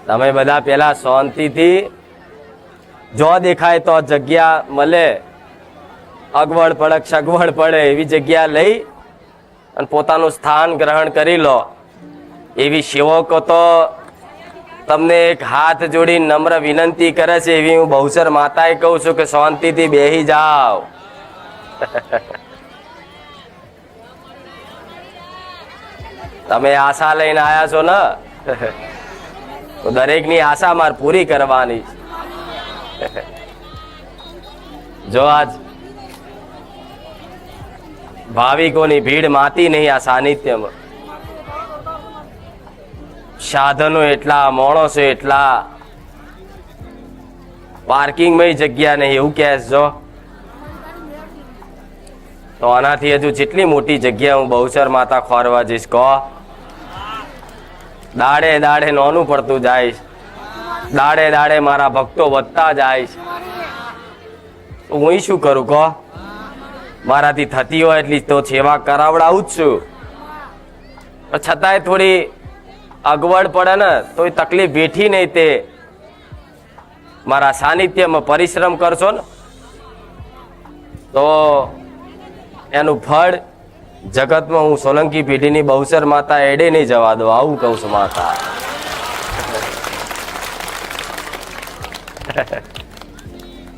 તમે બધા પેલા શાંતિથી જો દેખાય તો જગ્યા મળે, અગવડ પડે સગવડ પડે એવી જગ્યા લઈ અને પોતાનું સ્થાન ગ્રહણ કરી લો. એવી સેવકો તો તમને એક હાથ જોડી નમ્ર વિનંતી કરે છે. એવી હું બહુચર માતાએ કહું છું કે શાંતિથી બેહી જાઓ. તમે આશા લઈને આયા છો ને, તો દરેકની આશા માર પૂરી કરવાની. જો આજ ભાવિકોની ભીડ માતી નહીં આ સાનિધ્યમાં. સાધનો એટલા, માણસો એટલા, પાર્કિંગમાં જગ્યા નહીં એવું કહે જો. તો આનાથી હજુ જેટલી મોટી જગ્યા હું બહુચર માતા ખોરવા જઈશ કહો. દાડે દાડે નાનું પડતું જાય, દાડે દાડે મારા ભક્તો વધતા જાય. હું શું કરું કહો? મારાથી થતી હોય એટલી તો સેવા કરાવડાવું જ છું. છતાંય થોડી અગવડ પડે ને તો એ તકલીફ બેઠી નહીં. તે મારા સાનિધ્યમાં પરિશ્રમ કરશો ને તો એનું ફળ જગતમાં હું સોલંકી પેઢીની બહુચર માતા એડે નહીં જવા દો. આવું કહું છું માતા.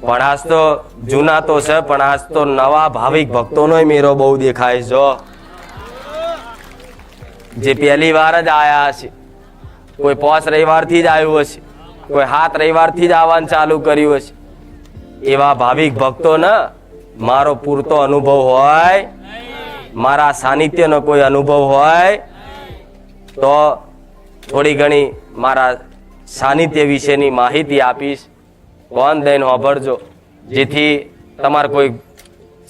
પણ આજ તો જૂના તો છે, પણ આજ તો નવા ભાવિક ભક્તોનો મેરો બહુ દેખાય છે. જે પહેલી વાર જ આયા છે, કોઈ 5 રવિવારથી જ આવ્યું હશે, કોઈ 7 રવિવારથી જ આવવાનું ચાલુ કર્યું હશે. એવા ભાવિક ભક્તો ને મારો પૂરતો અનુભવ હોય, મારા સાનિધ્યનો કોઈ અનુભવ હોય તો થોડી ઘણી મારા સાનિધ્ય વિશેની માહિતી આપીશ. કોણ દઈને સાંભળજો, જેથી તમારે કોઈ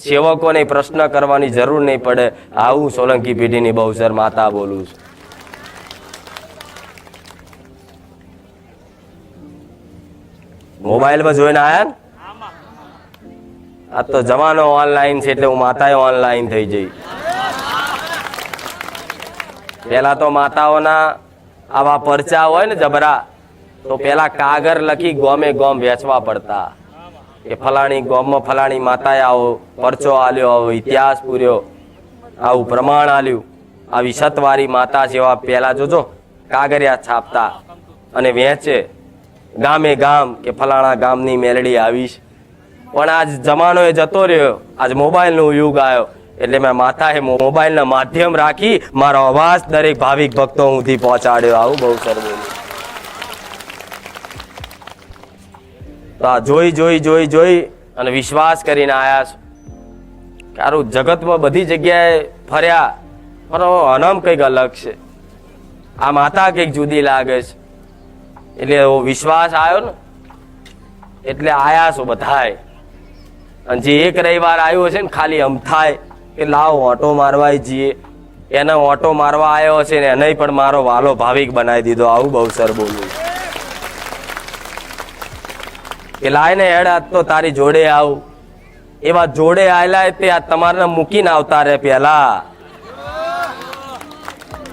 સેવકોને પ્રશ્ન કરવાની જરૂર નહીં પડે. આવું સોલંકી પેઢીની બહુચર માતા બોલું છું. મોબાઈલમાં જોઈને આયા ને? આ તો જમાનો ઓનલાઈન છે એટલે હું માતાએ ઓનલાઈન થઈ જઈ. પેલા તો માતાઓના આવા પરચા હોય ને જબરા, તો પેલા કાગર લખી ગોમે ગોમ વેચવા પડતા કે ફલાણી ગોમમાં ફલાણી માતાએ આવો પરચો આલ્યો, આવો ઇતિહાસ પૂર્યો, આવું પ્રમાણ આલ્યું, આવી સતવારી માતા જેવા પેલા જોજો કાગરિયા છાપતા અને વેચે ગામે ગામ કે ફલાણા ગામની મેલડી આવીશ. પણ આજ જમાનો એ જતો રહ્યો, આજ મોબાઈલનો યુગ આવ્યો એટલે મેં માતાએ મોબાઈલના માધ્યમ રાખી મારો અવાજ દરેક ભાવિક ભક્તો સુધી પહોંચાડ્યો. આવું બહુ સરસ. તો આ જોઈ જોઈ જોઈ જોઈ અને વિશ્વાસ કરીને આયા છો. કારું જગતમાં બધી જગ્યાએ ફર્યા પણ અનમ કંઈક અલગ છે. આ માતા કંઈક જુદી લાગે છે એટલે વિશ્વાસ આવ્યો ને એટલે આયા છો બધાય. અને જે એક રવિવાર આવ્યો છે ને ખાલી આમ થાય કે લાવ ઓટો મારવા જઈએ, એને ઓટો મારવા આવ્યો છે ને એને પણ મારો વાલો ભાવિક બનાવી દીધો. આવું બહુચર બોલું કે લાઈને હેડ આજ તો તારી જોડે આવું. એવા જોડે આવેલા તે આ તમારે મૂકીને આવતા રે. પેલા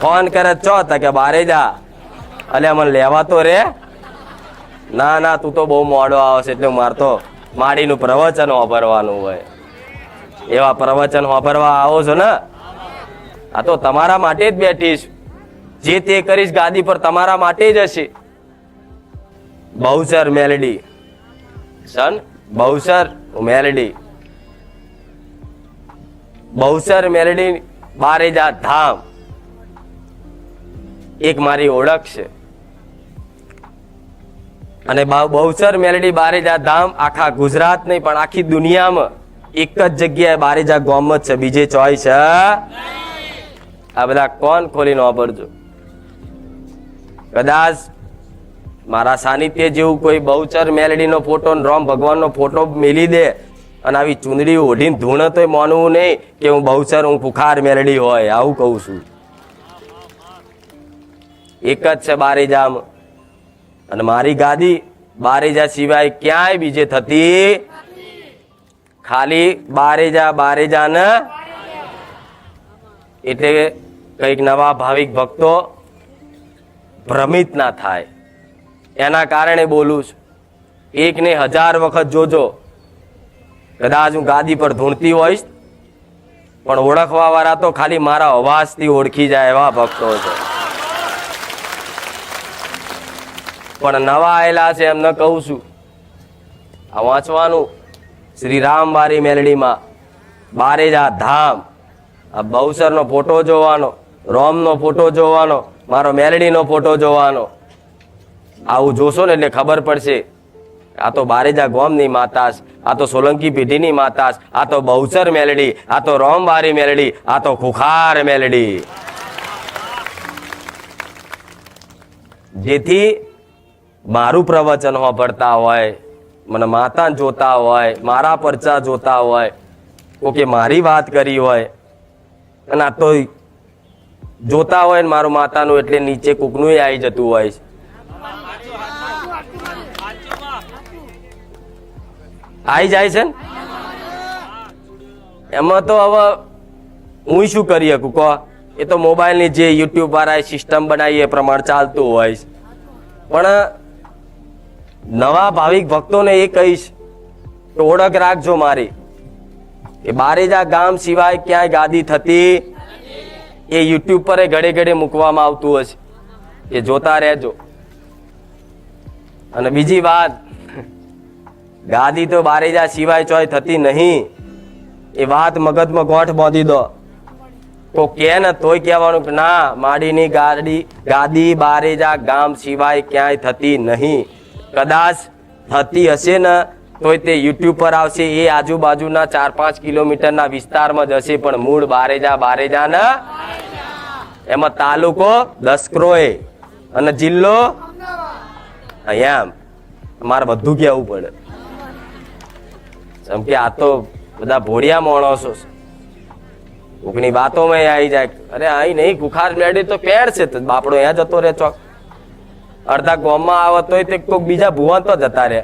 ફોન કરે ચો કે બારે જા, અલે મને લેવા તો રે. ના ના તું તો બહુ મોડો આવશે એટલે મારે તો માડીનું પ્રવચન સાંભળવાનું હોય. એવા પ્રવચન સાંભળવા આવો છો ને, આ તો તમારા માટે જ બેઠીશ. જે તે કરીશ ગાદી પર તમારા માટે જ હશે. બહુચર મેલડી સન, બહુચર મેલડી, બહુચર મેલડી બારેજા ધામ એક મારી ઓળખ છે. અને બહુચર મેલડી બારેજા ધામ આખા ગુજરાત નહીં પણ આખી દુનિયામાં એક જ જગ્યાએ બારેજા ગામમાં જ છે, બીજે ચોય છે. આ બધા કોણ ખોલીને વાપરજો. કદાચ મારા સાનિધ્ય જેવું કોઈ બહુચર મેલડીનો ફોટો, રામ ભગવાનનો ફોટો મેલી દે અને આવી ચૂંદડી ઓઢીને ધૂણે તો માનવું નહીં કે હું બહુચર, હું પુખાર મેલડી હોય. આવું કહું છું. એક જ છે બારેજામાં અને મારી ગાદી બારેજા સિવાય ક્યાંય બીજે થતી. ખાલી બારેજા ને એટલે કઈક નવા ભાવિક ભક્તો ભ્રમિત ના થાય એના કારણે બોલું છું. 1 ને 1000 વખત જોજો, કદાચ હું ગાદી પર ધૂણતી હોઈશ પણ ઓળખવા વાળા તો ખાલી મારા અવાજથી ઓળખી જાય એવા ભક્તો છે. પણ નવા આયેલા છે એમને કહું છું, આ વાંચવાનું શ્રી રામવારી મેલડીમાં બારેજા ધામ, આ બહુસરનો ફોટો જોવાનો, રોમનો ફોટો જોવાનો, મારો મેલડીનો ફોટો જોવાનો. આવું જોશો ને એટલે ખબર પડશે આ તો બારેજા ગોમની માતાસ, આ તો સોલંકી પેઢીની માતાસ, આ તો બહુચર મેલડી, આ તો રોમવારી મેલડી, આ તો ખુખાર મેલડી. જેથી મારું પ્રવચન સાંભળતા હોય, મને માતા જોતા હોય, મારા પરચા જોતા હોય, કોકે મારી વાત કરી હોય અને આ તો જોતા હોય ને મારું માતાનું એટલે નીચે કોકનું આવી જતું હોય છે. આવી જાય છે ને એમાં તો હવે હું શું કરી શકું કહો? એ તો મોબાઈલની જે યુટ્યુબ વાળા સિસ્ટમ બનાવી એ પ્રમાણે ચાલતું હોય. પણ નવા ભાવિક ભક્તોને એ કહીશ કે ઓળખ રાખજો મારી કે બારેજા ગામ સિવાય ક્યાંય ગાદી થતી એ યુટ્યુબ પર ઘડે ઘડે મૂકવામાં આવતું હશે, એ જોતા રહેજો. અને બીજી વાત, ગાદી તો બારેજા સિવાય ચોય થતી નહીં, એ વાત મગજમાં ગોઠ બાંધી દો. તો કે ને તોય કહેવાનું કે ના, માડીની ગાદી બારેજા ગામ સિવાય ક્યાંય થતી નહીં. કદાચ થતી હશે ને તોય તે યુટ્યુબ પર આવશે, એ આજુબાજુના 4-5 કિલોમીટરના વિસ્તારમાં જ હશે, પણ મૂળ બારેજા ને એમાં તાલુકો દસક્રોય અને જિલ્લો અહીંયા. મારે બધું કહેવું પડે કેમ કે આ તો બધા ભોળિયા માણસો છે, કોકની વાતોમાં આવી જાય. અરે અહીં નહીં, ખુખાર મેળવી તો પેડ છે, બાપડો અહીંયા જતો રહે ચોક. અડધા ગામમાં આવે તોય તે કોક બીજા ભુવન તો જતા રહે,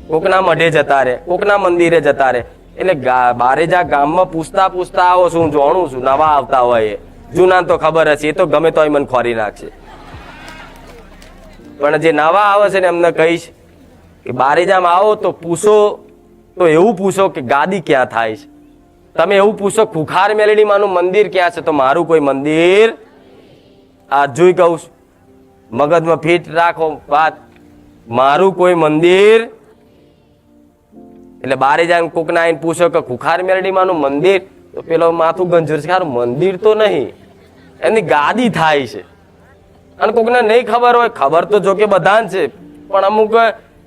કોકના મઢે જતા રહે, કોકના મંદિરે જતા રહે. એટલે બારેજા ગામમાં પૂછતા પૂછતા આવો છું, જાણું છું. નવા આવતા હોય એ જૂના તો ખબર હશે, એ તો ગમે તોય મને ખોરી નાખશે. પણ જે નવા આવે છે ને એમને કહીશ કે બારેજામાં આવો તો પૂછો, તો એવું પૂછો કે ગાદી ક્યાં થાય છે. તમે એવું પૂછો ખુખાર મેલડી માનું મંદિર ક્યાં છે, તો મારું કોઈ મંદિર આ જોઈ કહું છું, મગજમાં ફિટ રાખો વાત, મારું કોઈ મંદિર. એટલે બારેજા કોકના આવીને પૂછો કે ખુખાર મેલડી માનું મંદિર, તો પેલો માથું ગંજર છે, મંદિર તો નહીં, એની ગાદી થાય છે. અને કોકને નહીં ખબર હોય, ખબર તો જો કે બધાને છે, પણ અમુક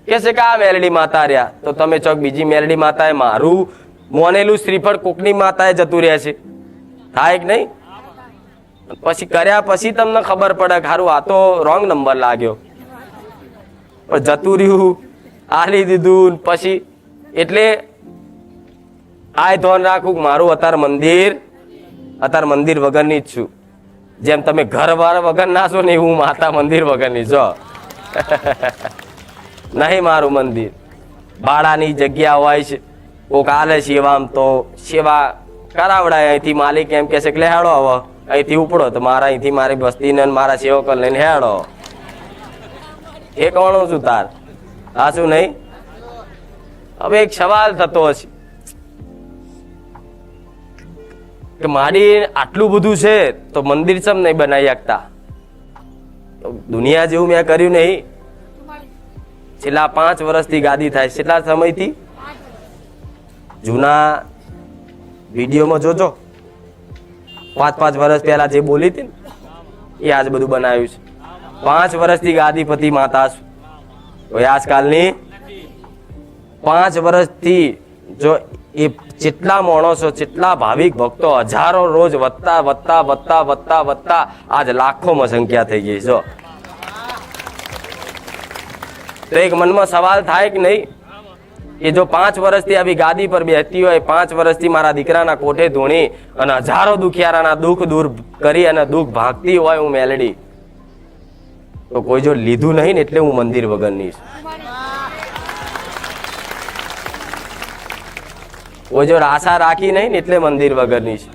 કે છે કે આ મેલડી માતા રહ્યા, તો તમે ચોક બીજી મેલડી માતાએ મારું મોનેલું શ્રીફળ કોકની માતાએ જતું રહે છે, થાય કે નહીં? પછી કર્યા પછી તમને ખબર પડે કે સારું આ તો રોંગ નંબર લાગ્યો, પણ જતું રહ્યું, આલી દીધું પછી. એટલે આ ધ્યાન રાખવું કે મારું અત્યારે મંદિર વગરની જ છું. જેમ તમે ઘર વગર ના છો ને એવું માતા મંદિર વગરની છો. નહીં મારું મંદિર ભાડાની જગ્યા હોય છે, કોક આલે સેવા, તો સેવા કરાવડાય. અહીંથી માલિક એમ કે છે કે હેડો હવે અહીંથી ઉપડો, તો મારા અહીંથી મારી બસ્તીને મારા સેવકો લઈને હેડો. એ કોણું છું તાર આ શું નહીં? હવે એક સવાલ થતો હશે કે મારી આટલું બધું છે તો મંદિર ચમ નહીં બનાવી શકતા? દુનિયા જેવું મેં કર્યું નહીં. છેલ્લા 5 વર્ષથી ગાદી થાય. કેટલા સમયથી? જૂના વિડીયોમાં જોજો, 5 વર્ષ પહેલા જે બોલી હતી ને એ આજ બધું બનાવ્યું છે. 5 વર્ષથી ગાદીપતિ માતા છું. કોઈ આજકાલની 5 વર્ષથી જો એ જેટલા માણસો, જેટલા ભાવિક ભક્તો, હજારો રોજ વધતા આજ લાખોમાં સંખ્યા થઈ ગઈ છે. તો એક મનમાં સવાલ થાય કે નહીં કે જો 5 વર્ષથી આવી ગાદી પર બેસતી હોય, 5 વર્ષથી મારા દીકરાના કોઠે ધૂણી અને હજારો દુખિયારાના દુઃખ દૂર કરી અને દુઃખ ભાગતી હોય હું મેલડી, તો કોઈ જો લીધું નહીં ને એટલે હું મંદિર વગરની છું. કોઈ જો આશા રાખી નહીં ને એટલે મંદિર વગરની છે.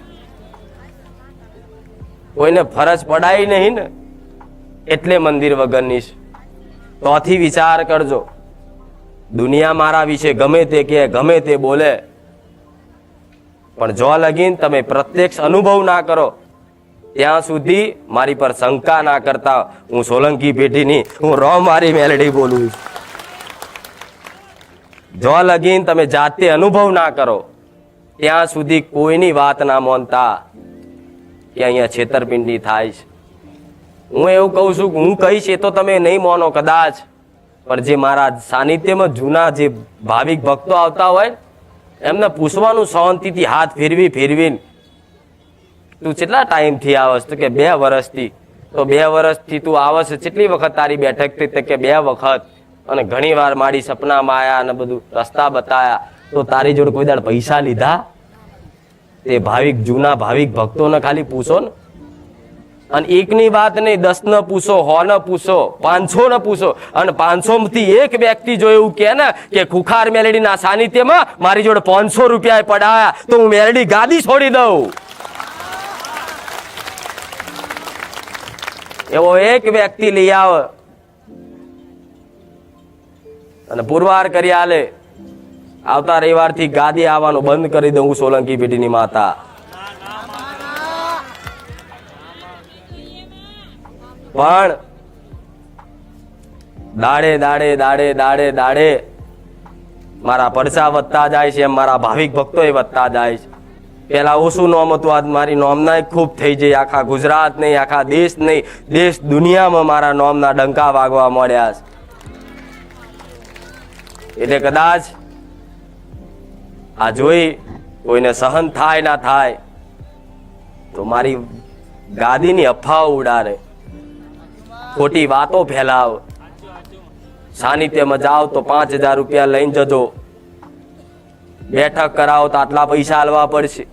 કોઈને ફરજ પડાય નહીં ને એટલે મંદિર વગરની છે. તોથી વિચાર કરજો. દુનિયા મારા વિશે ગમે તે કે ગમે તે બોલે, પણ જો લગીન તમે પ્રત્યક્ષ અનુભવ ના કરો ત્યાં સુધી મારી પર શંકા ના કરતા. હું સોલંકી પેઢીની, હું રોમ મારી મેલડી બોલું છું. જો લગીન તમે જાતે અનુભવ ના કરો ત્યાં સુધી કોઈની વાત ના માનતા કે અહીંયા છેતરપિંડી થાય છે. હું એવું કહું છું કે હું કહીશ એ તો તમે નહીં માનો કદાચ, પણ જે મારા સાનિધ્યમાં જૂના જે ભાવિક ભક્તો આવતા હોય એમને પૂછવાનું શાંતિથી, હાથ ફેરવીને, તું કેટલા ટાઈમથી આવસ? તો કે 2 વર્ષથી. તો 2 વર્ષથી તું આવસ, કેટલી વખત તારી બેઠક થઈ? કે 2 વખત. અને ઘણી વાર મારી સપનામાં આયા અને બધું રસ્તા બતાયા. તો તારી જોડે કોઈ દાડ પૈસા લીધા? તે જૂના ભાવિક ભક્તોને ખાલી પૂછો ને. અને એકની વાત નહીં, 10 ને પૂછો, 100 ને પૂછો, 500 ને પૂછો. અને 500 થી એક વ્યક્તિ જો એવું કે ને કે ખુખાર મેલડીના સાનિધ્યમાં મારી જોડે 500 રૂપિયા પડાયા તો હું મેલડી ગાદી છોડી દઉં. એવો એક વ્યક્તિ લઈ આવે અને પુરવાર કરી આલે, આવતા રવિવારથી ગાદી આવવાનું બંધ કરી દઉં સોલંકી પેઢીની માતા. પણ દાડે મારા પરચા વધતા જાય છે, એમ મારા ભાવિક ભક્તો વધતા જાય છે. પેલા ઓછું નોમ હતું, આજ મારી નોમના ખૂબ થઈ જાય. આખા ગુજરાત નહીં, આખા દેશ નહીં, દેશ દુનિયામાં મારા નોમના ડંકા વાગવા મળ્યા છે. એટલે કદાચ આ જોઈ કોઈને સહન થાય ના થાય તો મારી ગાદીની અફવાઓ ઉડાડે, ખોટી વાતો ફેલાવ. સાનિધ્યમાં જાઓ તો 5000 રૂપિયા લઈને જજો, બેઠક કરાવો તો આટલા પૈસા આલવા પડશે.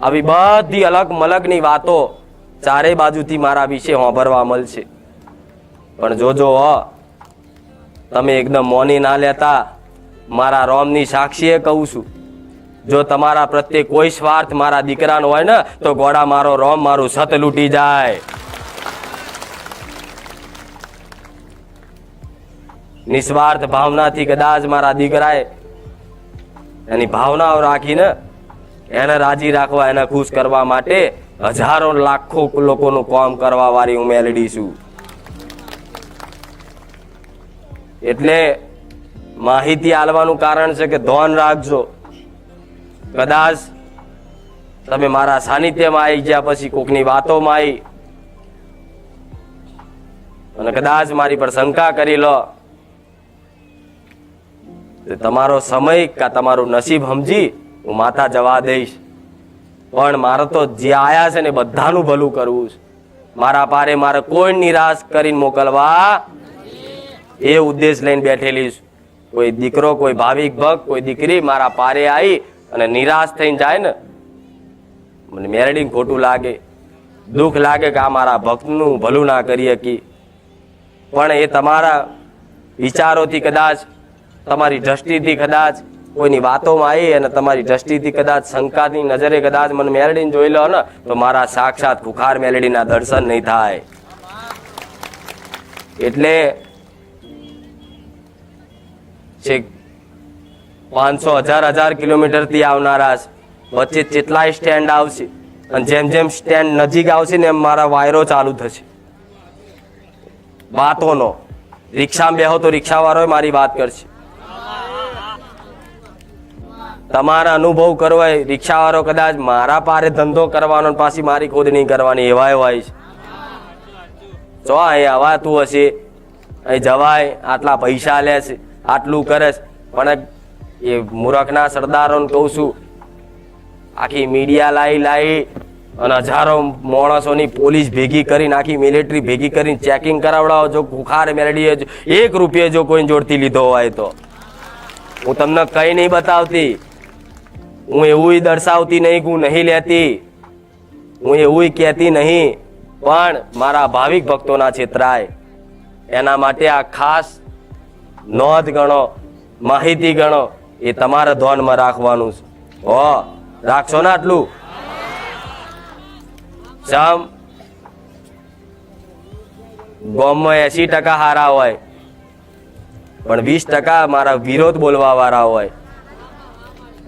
આવી બધી અલગ મલગની વાતો ચારે બાજુથી મારા વિશે સાંભળવા મળશે. પણ જોજો તમે એકદમ મોની ના લેતા. મારા રોમની સાક્ષીએ કહું છું, જો તમારા પ્રત્યે કોઈ સ્વાર્થ મારા દીકરાનો હોય ને તો ગોડા મારો રોમ મારું સત લૂંટી જાય. નિસ્વાર્થ ભાવનાથી કદાચ મારા દીકરાએ એની ભાવનાઓ રાખીને એને રાજી રાખવા, એને ખુશ કરવા માટે હજારો લાખો લોકોનું કામ કરવા વાળી હું મેલડી છું. એટલે માહિતી આલવાનું કારણ છે કે ધ્યાન રાખજો. કદાચ તમે મારા સાનિધ્યમાં આવી ગયા પછી કોકની વાતોમાં આવી અને કદાચ મારી પર શંકા કરી લો, તમારો સમય કે તમારું નસીબ સમજી હું માતા જવા દઈશ. પણ મારે તો જે આયા છે ને બધાનું ભલું કરવું છે. મારા પારે મારે કોઈ નિરાશ કરીને મોકલવા એ ઉદ્દેશ લઈને બેઠેલી છું. કોઈ દીકરો, કોઈ ભાવિક ભક્ત, કોઈ દીકરી મારા પારે આવી અને નિરાશ થઈને જાય ને, મને મેરડીને ખોટું લાગે, દુઃખ લાગે કે આ મારા ભક્તનું ભલું ના કરી શકી. પણ એ તમારા વિચારોથી કદાચ, તમારી દ્રષ્ટિથી કદાચ કોઈની વાતોમાં આવી અને તમારી દ્રષ્ટિથી કદાચ શંકાની નજરે કદાચ મને મેલડીને જોઈ લો ને તો મારા સાક્ષાત ખુખાર મેલડીના દર્શન નહીં થાય. એટલે 500,000 કિલોમીટરથી આવનારા વચ્ચે કેટલાય સ્ટેન્ડ આવશે અને જેમ જેમ સ્ટેન્ડ નજીક આવશે ને એમ મારા વાયરો ચાલુ થશે વાતોનો. રિક્ષામાં બેહો તો રિક્ષાવાળો મારી વાત કરશે. તમારા અનુભવ કરવો હોય, રિક્ષાવાળો કદાચ મારા પારે ધંધો કરવાનો પાછી મારી ખોદ નહીં કરવાની એવા હોય છે. જો અહીં હવાતું હશે, અહીં જવાય, આટલા પૈસા લે છે, આટલું કરે છે. પણ એ મૂર્ખના સરદારોને કહું છું, આખી મીડિયા લાવી અને હજારો માણસોની પોલીસ ભેગી કરીને, આખી મિલિટરી ભેગી કરીને ચેકિંગ કરાવડાવો. જો ખુખાર મેલડીએ 1 રૂપિયો જો કોઈ જોડતી લીધો હોય તો હું તમને કઈ નહીં બતાવતી, હું એવું દર્શાવતી નહીં, હું નહીં લેતી, હું એવું કહેતી નહીં. પણ મારા ભાવિક ભક્તોના છેતરાય એના માટે આ ખાસ નોંધ ગણો, માહિતી ગણો, એ તમારા ધ્યાનમાં રાખવાનું છે. રાખશો ને આટલું? ગામમાં 80% હારા હોય, પણ 20% મારા વિરોધ બોલવા વાળા હોય.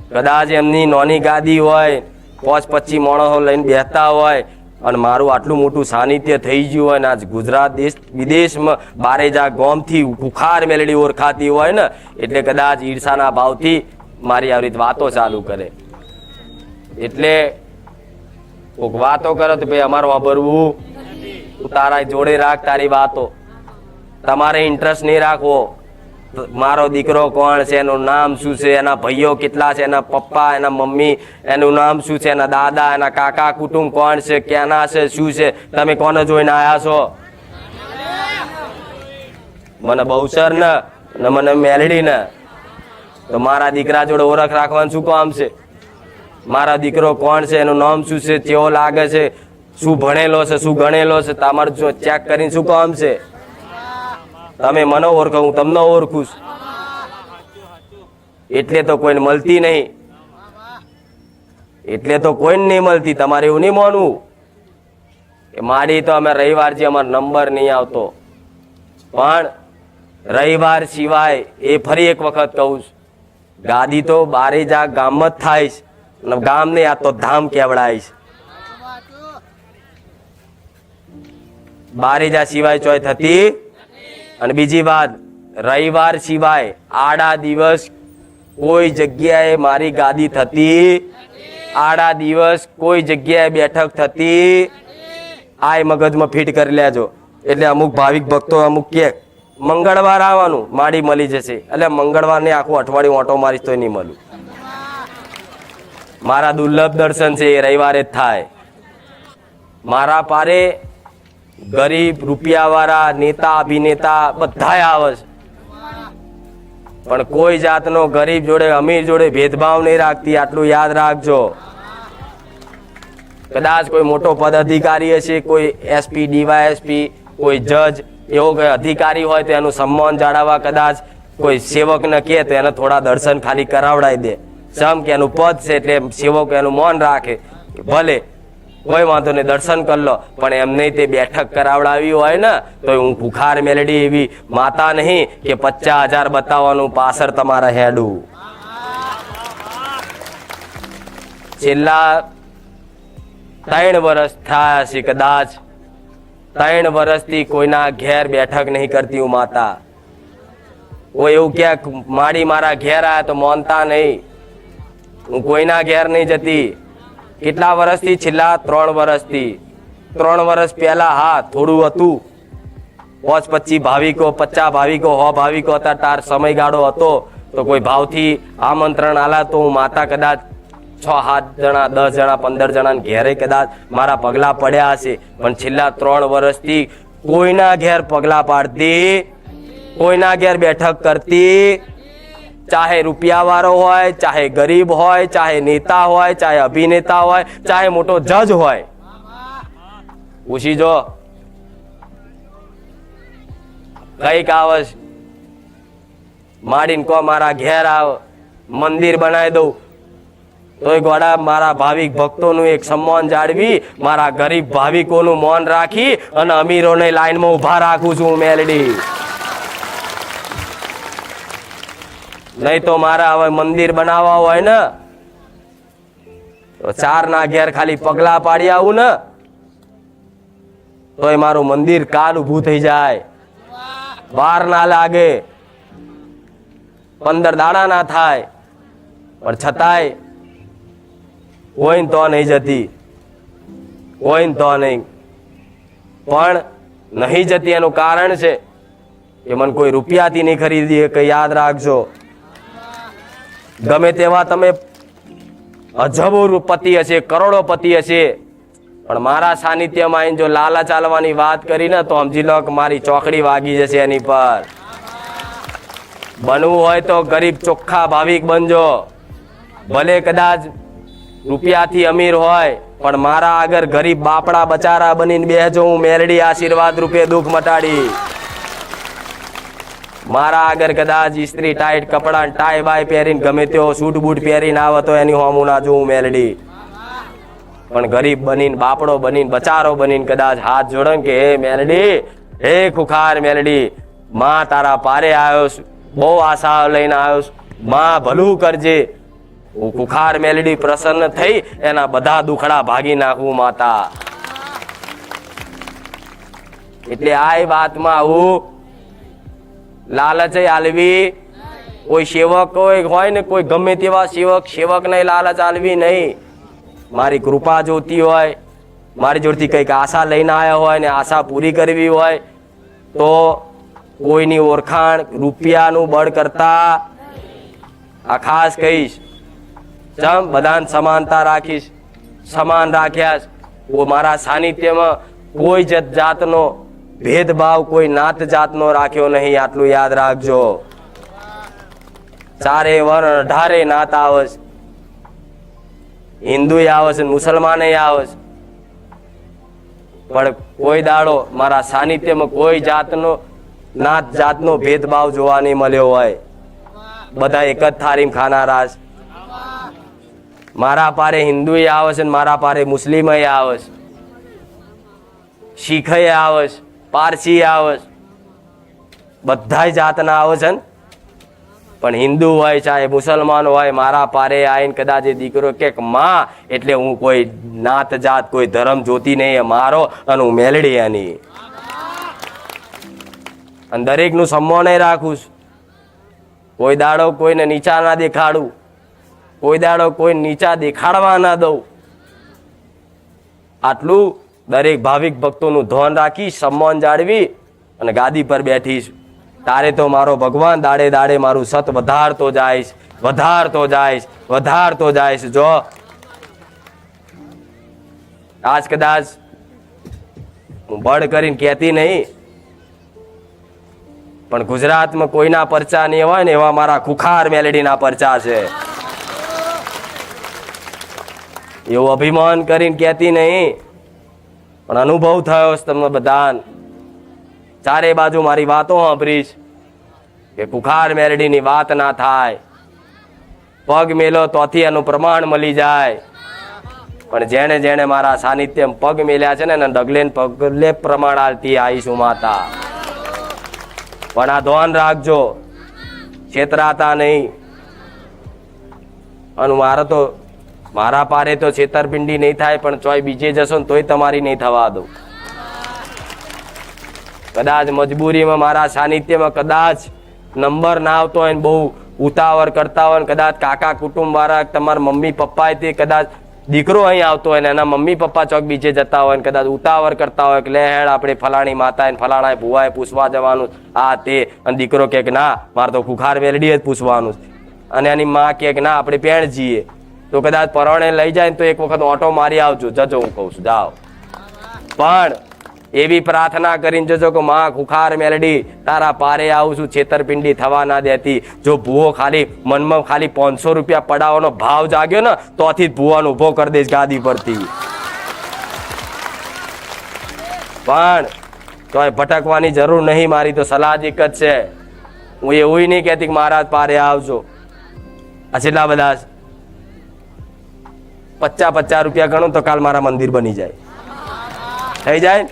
કદાચ એમની નાની ગાદી હોય, 5-25 માણસો લઈને બેસતા હોય, અને મારું આટલું મોટું સાનિધ્ય થઈ ગયું હોય ને આજ ગુજરાત દેશ વિદેશમાં બારેજા ગામથી ખુખાર મેલડી ઓળખાતી હોય ને, એટલે કદાચ ઈર્ષાના ભાવથી મારી આવી રીતે વાતો ચાલુ કરે. એટલે કોઈક વાતો કરો તો ભાઈ અમારે વાપરવું, તું તારા જોડે રાખ તારી વાતો, તમારે ઇન્ટરેસ્ટ નહીં રાખવો. મારો દીકરો કોણ છે, એનું નામ શું છે, એના ભાઈઓ કેટલા છે, એના પપ્પા, એના મમ્મી, એનું નામ શું છે, એના દાદા, એના કાકા કુટુંબ કોણ છે, ક્યાંના છે, શું છે, તમે કોને જોઈને આયા છો? મને બહુચર ને મને મેલડી ને, તો મારા દીકરા જોડે ઓળખ રાખવાનું શું કામ છે? મારા દીકરો કોણ છે, એનું નામ શું છે, કેવો લાગે છે, શું ભણેલો છે, શું ગણેલો છે, તમારે જો ચેક કરીને શું કામ છે? તમે મને ઓળખો, હું તમને ઓળખું છું. એટલે તો કોઈને મળતી નહીં, એટલે તો કોઈને નહીં મળતી. તમારે એવું નહીં માનવું કે માડી તો અમે રવિવાર છે, અમારો નંબર નહીં આવતો. પણ રવિવાર સિવાય એ ફરી એક વખત કહું છું, ગાદી તો બારેજા ગામમાં જ થાય છે, અને ગામ ને આ તો ધામ કેવડાય છે. બારેજા સિવાય ચોય થતી. અને બીજી વાત, રવિવાર સિવાય આડા દિવસ કોઈ જગ્યાએ મારી ગાદી થતી, આડા દિવસ કોઈ જગ્યાએ બેઠક થતી. આ મગજમાં ફિટ કરી લેજો. એટલે અમુક ભાવિક ભક્તો અમુક કે મંગળવાર આવવાનું માડી મળી જશે, એટલે મંગળવાર ને આખું અઠવાડિયું ઓટો મારીશ તો નહીં મળું. મારા દુર્લભ દર્શન છે એ રવિવારે જ થાય. મારા પારે ગરીબ, રૂપિયાવાળા, નેતા, અભિનેતા બધાય આવે છે, પણ કોઈ જાતનો ગરીબ જોડે અમીર જોડે ભેદભાવ નહીં રાખતી. આટલું યાદ રાખજો. કદાચ કોઈ મોટો પદ અધિકારી હશે, કોઈ SP, DYSP, કોઈ જજ, એવો કોઈ અધિકારી હોય તો એનું સન્માન જાળવવા કદાચ કોઈ સેવકને કહે તો એને થોડા દર્શન ખાલી કરાવડાવી દે. સમ કે એનું પદ છે એટલે સેવક એનું મૌન રાખે, ભલે કોઈ વાંધો નહીં, દર્શન કરી લો. પણ એમ નહીં તે બેઠક કરાવડાવી હોય ને તો હું ભૂખાર મેલડી એવી માતા નહીં કે 50,000 બતાવવાનું પાછળ તમારા હેડું. છેલ્લા 3 વર્ષ થયા છે, કદાચ 3 વર્ષથી કોઈના ઘેર બેઠક નહીં કરતી હું માતા. કોઈ એવું કે માડી મારા ઘેર આયા તો માનતા નહીં. હું કોઈના ઘેર નહીં જતી. કેટલા વર્ષથી? છેલ્લા 3 વર્ષથી. 3 વર્ષ પહેલા હા થોડું હતું, 25 ભાવિકો, 50 ભાવિકો, 100 ભાવિકો હતા. તાર સમયગાળો હતો તો કોઈ ભાવથી આમંત્રણ આલા તો હું માતા કદાચ 6-7 જણા, 10 જણા, 15 જણા ઘેરે કદાચ મારા પગલા પડ્યા હશે. પણ છેલ્લા 3 વર્ષથી કોઈના ઘેર પગલા પાડતી, કોઈના ઘેર બેઠક કરતી. ચાહે રૂપિયા વાળો હોય, ચાહે ગરીબ હોય, ચાહે નેતા હોય, ચાહે અભિનેતા હોય, ચાહે મોટો જજ હોય, પૂછી જો કઈક આવે માડીને કહો મારા ઘેર આવ, મંદિર બનાવી દઉં તોય ગોડા મારા ભાવિક ભક્તોનું એક સન્માન જાળવી, મારા ગરીબ ભાવિકોનું મૌન રાખી અને અમીરોને લાઈનમાં ઉભા રાખું છું મેલડી. નહીં તો મારા હવે મંદિર બનાવવા હોય ને તો 4 ના ઘેર ખાલી પગલા પાડી આવું ને તોય મારું મંદિર કાલ ઊભું થઈ જાય. 12 ના લાગે, 15 દાડા ના થાય, પણ છતાંય કોઈ તો નહીં જતી, કોઈ તો નહીં. પણ નહીં જતી એનું કારણ છે કે મને કોઈ રૂપિયાથી નહીં ખરીદી કે યાદ રાખજો. ગમે તેવા તમે અજબોપતિ હશે, કરોડોપતિ હશે, પણ મારા સાનિધ્યમાં આવીને જો લાલા ચાલવાની વાત કરી ને તો સમજી લો કે મારી ચોકડી વાગી જશે એની પર. બનવું હોય તો ગરીબ ચોખ્ખા ભાવિક બનજો. ભલે કદાચ રૂપિયાથી અમીર હોય પણ મારા આગળ ગરીબ બાપડા બચારા બનીને બેહજો. હું મેલડી આશીર્વાદ રૂપે દુઃખ મટાડી. મારા આગળ કદાચ ઇસ્ત્રી ટાઈટ કપડા ટાઈ બાય પહેરીને ગમે તેવો સૂટ બૂટ પહેરીને આવે તો એની હોમું ના જોઉં મેલડી. પણ ગરીબ બનીને, બાપડો બનીને, બચારો બનીને કદાચ હાથ જોડે કે હે મેલડી હે ખુખાર મેલડી, માં તારા પારે આવ્યો છું, બહુ આશા લઈને આવ્યો છું, માં ભલું કરજે. હું ખુખાર મેલડી પ્રસન્ન થઈ એના બધા દુખડા ભાગી નાખું માતા. એટલે આ વાતમાં આવું લાલચ આલવી. કોઈ સેવક હોય ને, કોઈ ગમે તેવા સેવક ને લાલચ આલવી નહીં. મારી કૃપા જોતી હોય, મારી જોડથી કંઈક આશા લઈને આવ્યા હોય ને આશા પૂરી કરવી હોય તો કોઈની ઓળખાણ રૂપિયાનું બળ કરતા આ ખાસ કહીશ. ચમ બધાને સમાનતા રાખીશ, સમાન રાખ્યા. મારા સાનિધ્યમાં કોઈ જાતનો ભેદભાવ, કોઈ નાત જાતનો રાખ્યો નહીં. આટલું યાદ રાખજો. ચારે વર્ણ 18 નાત આવે છે. હિન્દુ આવે છે, મુસલમાન આવે છે, પણ કોઈ દાડો મારા સાનિધ્યમાં કોઈ જાતનો નાત જાતનો ભેદભાવ જોવા નહીં મળ્યો હોય. બધા એક જ થાળીમાં ખાનારા છે. મારા પારે હિન્દુ આવે છે, મારા પારે મુસ્લિમ આવે છે, શીખ આવે છે, પારસી આવે છે, બધા જાતના આવે છે. પણ હિન્દુ હોય ચાહે મુસલમાન હોય, મારા પારે આવીને કદાચ એ દીકરો કે માં, એટલે હું કોઈ નાત જાત કોઈ ધર્મ જોતી નહીં, મારો અને હું મેલડી એની. અને દરેકનું સન્માન રાખું છું. કોઈ દાડો કોઈને નીચા ના દેખાડું, કોઈ દાડો કોઈ નીચા દેખાડવા ના દઉં. આટલું દરેક ભાવિક ભક્તોનું ધ્યાન રાખી, સન્માન જાળવી અને ગાદી પર બેઠીશ. તારે તો મારો ભગવાન દાડે દાડે મારું સત વધારતો જાયશ, વધારતો જાયશ, વધારતો જાયશ. જો આજ કદાચ હું બળ કરીને કહેતી નહીં, પણ ગુજરાતમાં કોઈના પરચા નહીં હોય ને એવા મારા ખુખાર મેલડીના પરચા છે. એવું અભિમાન કરીને કહેતી નહીં, પણ અનુભવ થયો છે તમને બધા. ચારે બાજુ મારી વાતો સાંભળીશ કે ખુખાર મેલડીની વાત ના થાય. પગ મેલો તોથી એનું પ્રમાણ મળી જાય. પણ જેણે જેણે મારા સાનિધ્યમાં પગ મેલ્યા છે ને ડગલે પગલે પ્રમાણ આલતી આવીશું માતા. પણ આ ધ્યાન રાખજો, છેતરાતા નહીં. અને મારા પારે તો છેતરપિંડી નહીં થાય, પણ ચોય બીજે જશો ને તોય તમારી નહીં થવા દો. કદાચ મજબૂરીમાં મારા સાનિધ્યમાં કદાચ નંબર ના આવતો હોય ને બહુ ઉતાવળ કરતા હોય, કદાચ કાકા કુટુંબ વાળા તમારા મમ્મી પપ્પા તે કદાચ દીકરો અહીં આવતો હોય ને એના મમ્મી પપ્પા ચોક બીજે જતા હોય ને કદાચ ઉતાવળ કરતા હોય કે લે હેડ આપણે ફલાણી માતા ફલાણા ભુવાએ પૂછવા જવાનું આ તે, અને દીકરો કે ના મારે તો ખુખાર મેલડી જ પૂછવાનું, અને એની માં કે ના આપણે પેણ જઈએ, તો કદાચ પરણે લઈ જાય તો એક વખત ઓટો મારી આવજો. જજો, હું કહું છું જાઓ. પણ એવી પ્રાર્થના કરીને જજો કે માં ખુખાર મેલડી તારા પારે આવું છું, છેતરપિંડી થવા ના દેતી. જો ભૂવો ખાલી મનમાં ખાલી 500 રૂપિયા પડાવવાનો ભાવ જાગ્યો ને તોથી જ ભૂવાનો ઉભો કરી દઈશ ગાદી પરથી. પણ તોય ભટકવાની જરૂર નહીં. મારી તો સલાહ જ એક જ છે. હું એવું નહીં કહેતી કે મહારાજ પારે આવજો. આ છેલ્લા બધા 50 રૂપિયા ગણો તો કાલ મારા મંદિર બની જાય, થઈ જાય.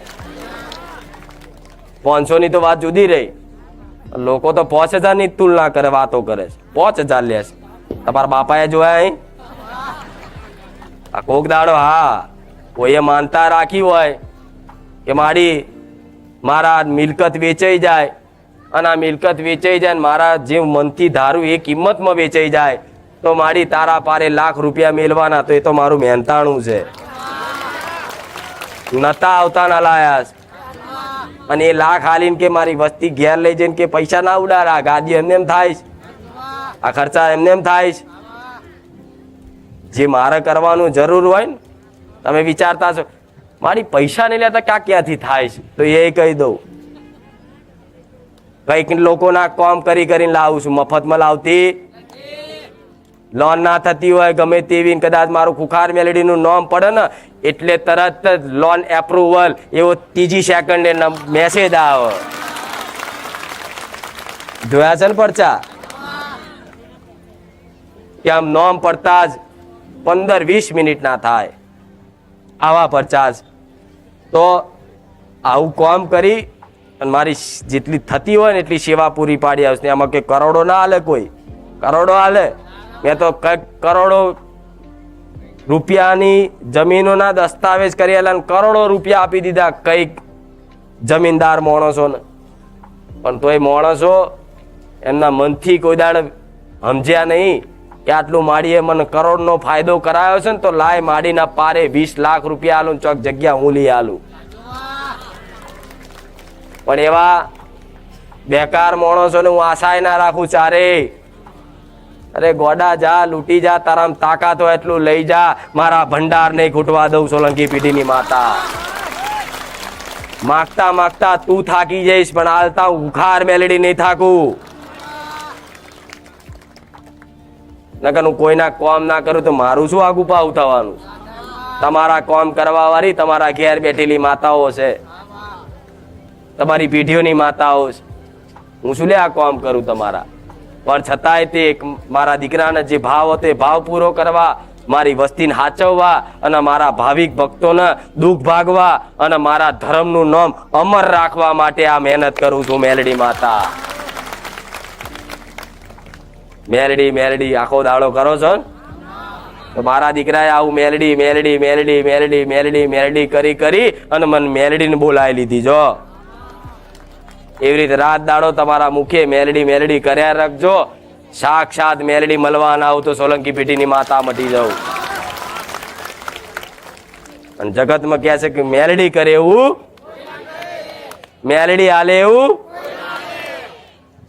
500 ની તો વાત જુદી રહી. લોકો તો 5000 ની તુલના કરે, વાતો કરે છે. 5000 લે છે. તમારા બાપાએ જોયા અહીં આ કોક દાડો હા કોઈએ માનતા રાખી હોય કે મારા મિલકત વેચાઈ જાય, અને આ મિલકત વેચાઈ જાય ને મારા જે મનથી ધારું એ કિંમતમાં વેચાઈ જાય તો મારી તારા પારે લાખ રૂપિયા મેળવાના, તો એ તો મારું મહેનતાણું છે. નતા આવતા ના લાયા, અને એ લાખ હાલીને કે મારી વસ્તી ઘેર લઈ જઈને કે પૈસા ના ઉડાડા, ગાદી એમને એમ થાય, આ ખર્ચા એમને એમ થાય. જે મારે કરવાનું જરૂર હોય ને, તમે વિચારતા છો મારી પૈસા નહીં લેતા ક્યાંથી થાય છે, તો એ કહી દઉં કઈક લોકોના કામ કરીને લાવું છું, મફતમાં લાવતી. લોન ના થતી હોય ગમે તેવી, કદાચ મારું ખુખાર મેલડીનું નામ પડે ને એટલે તરત જ લોન એપ્રુવલ એવો 3જી સેકન્ડે મેસેજ આવે. જોયા છે ને પરચા કે આમ નામ પડતા જ 15-20 મિનિટ ના થાય આવા પરચા. તો આવું કામ કરી અને મારી જેટલી થતી હોય ને એટલી સેવા પૂરી પાડી આવશે. આમાં કે કરોડો ના હાલે, કોઈ કરોડો હાલે? મેં તો કઈક કરોડો રૂપિયાની જમીનોના દસ્તાવેજ કરેલા અને કરોડો રૂપિયા આપી દીધા કઈક જમીનદાર માણસોને, પણ તોય માણસો એમના મનથી કોઈ દાડ સમજ્યા નહીં કે આટલું માડીએ મને કરોડનો ફાયદો કરાયો છે ને, તો લાય માડીના પારે 20 લાખ રૂપિયા આલું, ચોક જગ્યા હું લઈ આલું. પણ એવા બેકાર માણસોને હું આશાય ના રાખું ચારે. અરે ગોડા જા, લૂંટી જા, તારામ તાકાત હોય એટલું લઈ જા, મારા ભંડાર નહીં ખૂટવા દઉં. સોલંકી પેઢીની માતા, માગતા માગતા તું થાકી જઈશ, પણ હાલતા હું ભૂખાર મેલડી નહીં થાકું. નકર હું કોઈના કોમ ના કરું તો મારું શું આગુ પાવ થવાનું? તમારા કોમ કરવા વાળી તમારા ઘેર બેઠેલી માતાઓ છે, તમારી પેઢીઓની માતાઓ છે. હું શું લે આ કોમ કરું તમારા? પણ છતાંય તે મારા દીકરાને જે ભાવ હતો ભાવ પૂરો કરવા, મારી વસ્તીને સાચવવા અને મારા ભાવિક ભક્તોને દુઃખ ભાગવા અને મારા ધર્મનું નામ અમર રાખવા માટે આ મહેનત કરું છું. મેલડી માતા, મેલડી મેલડી આખો દાડો કરો છો તો મારા દીકરાએ આવું મેલડી મેલડી મેલડી મેલડી મેલડી મેલડી કરી કરી અને મને મેલડીને બોલાવી લીધી. જો એવી રીતે રાત દાડો તમારા મુખે મેલડી મેલડી કર્યા રાખજો. સાક્ષાત મેલડી મળવા ના આવું તો સોલંકી પેઢીની માતા મટી જાઉં. અને જગતમાં કહે છે કે મેલડી કરે એવું, મેલડી હાલે એવું,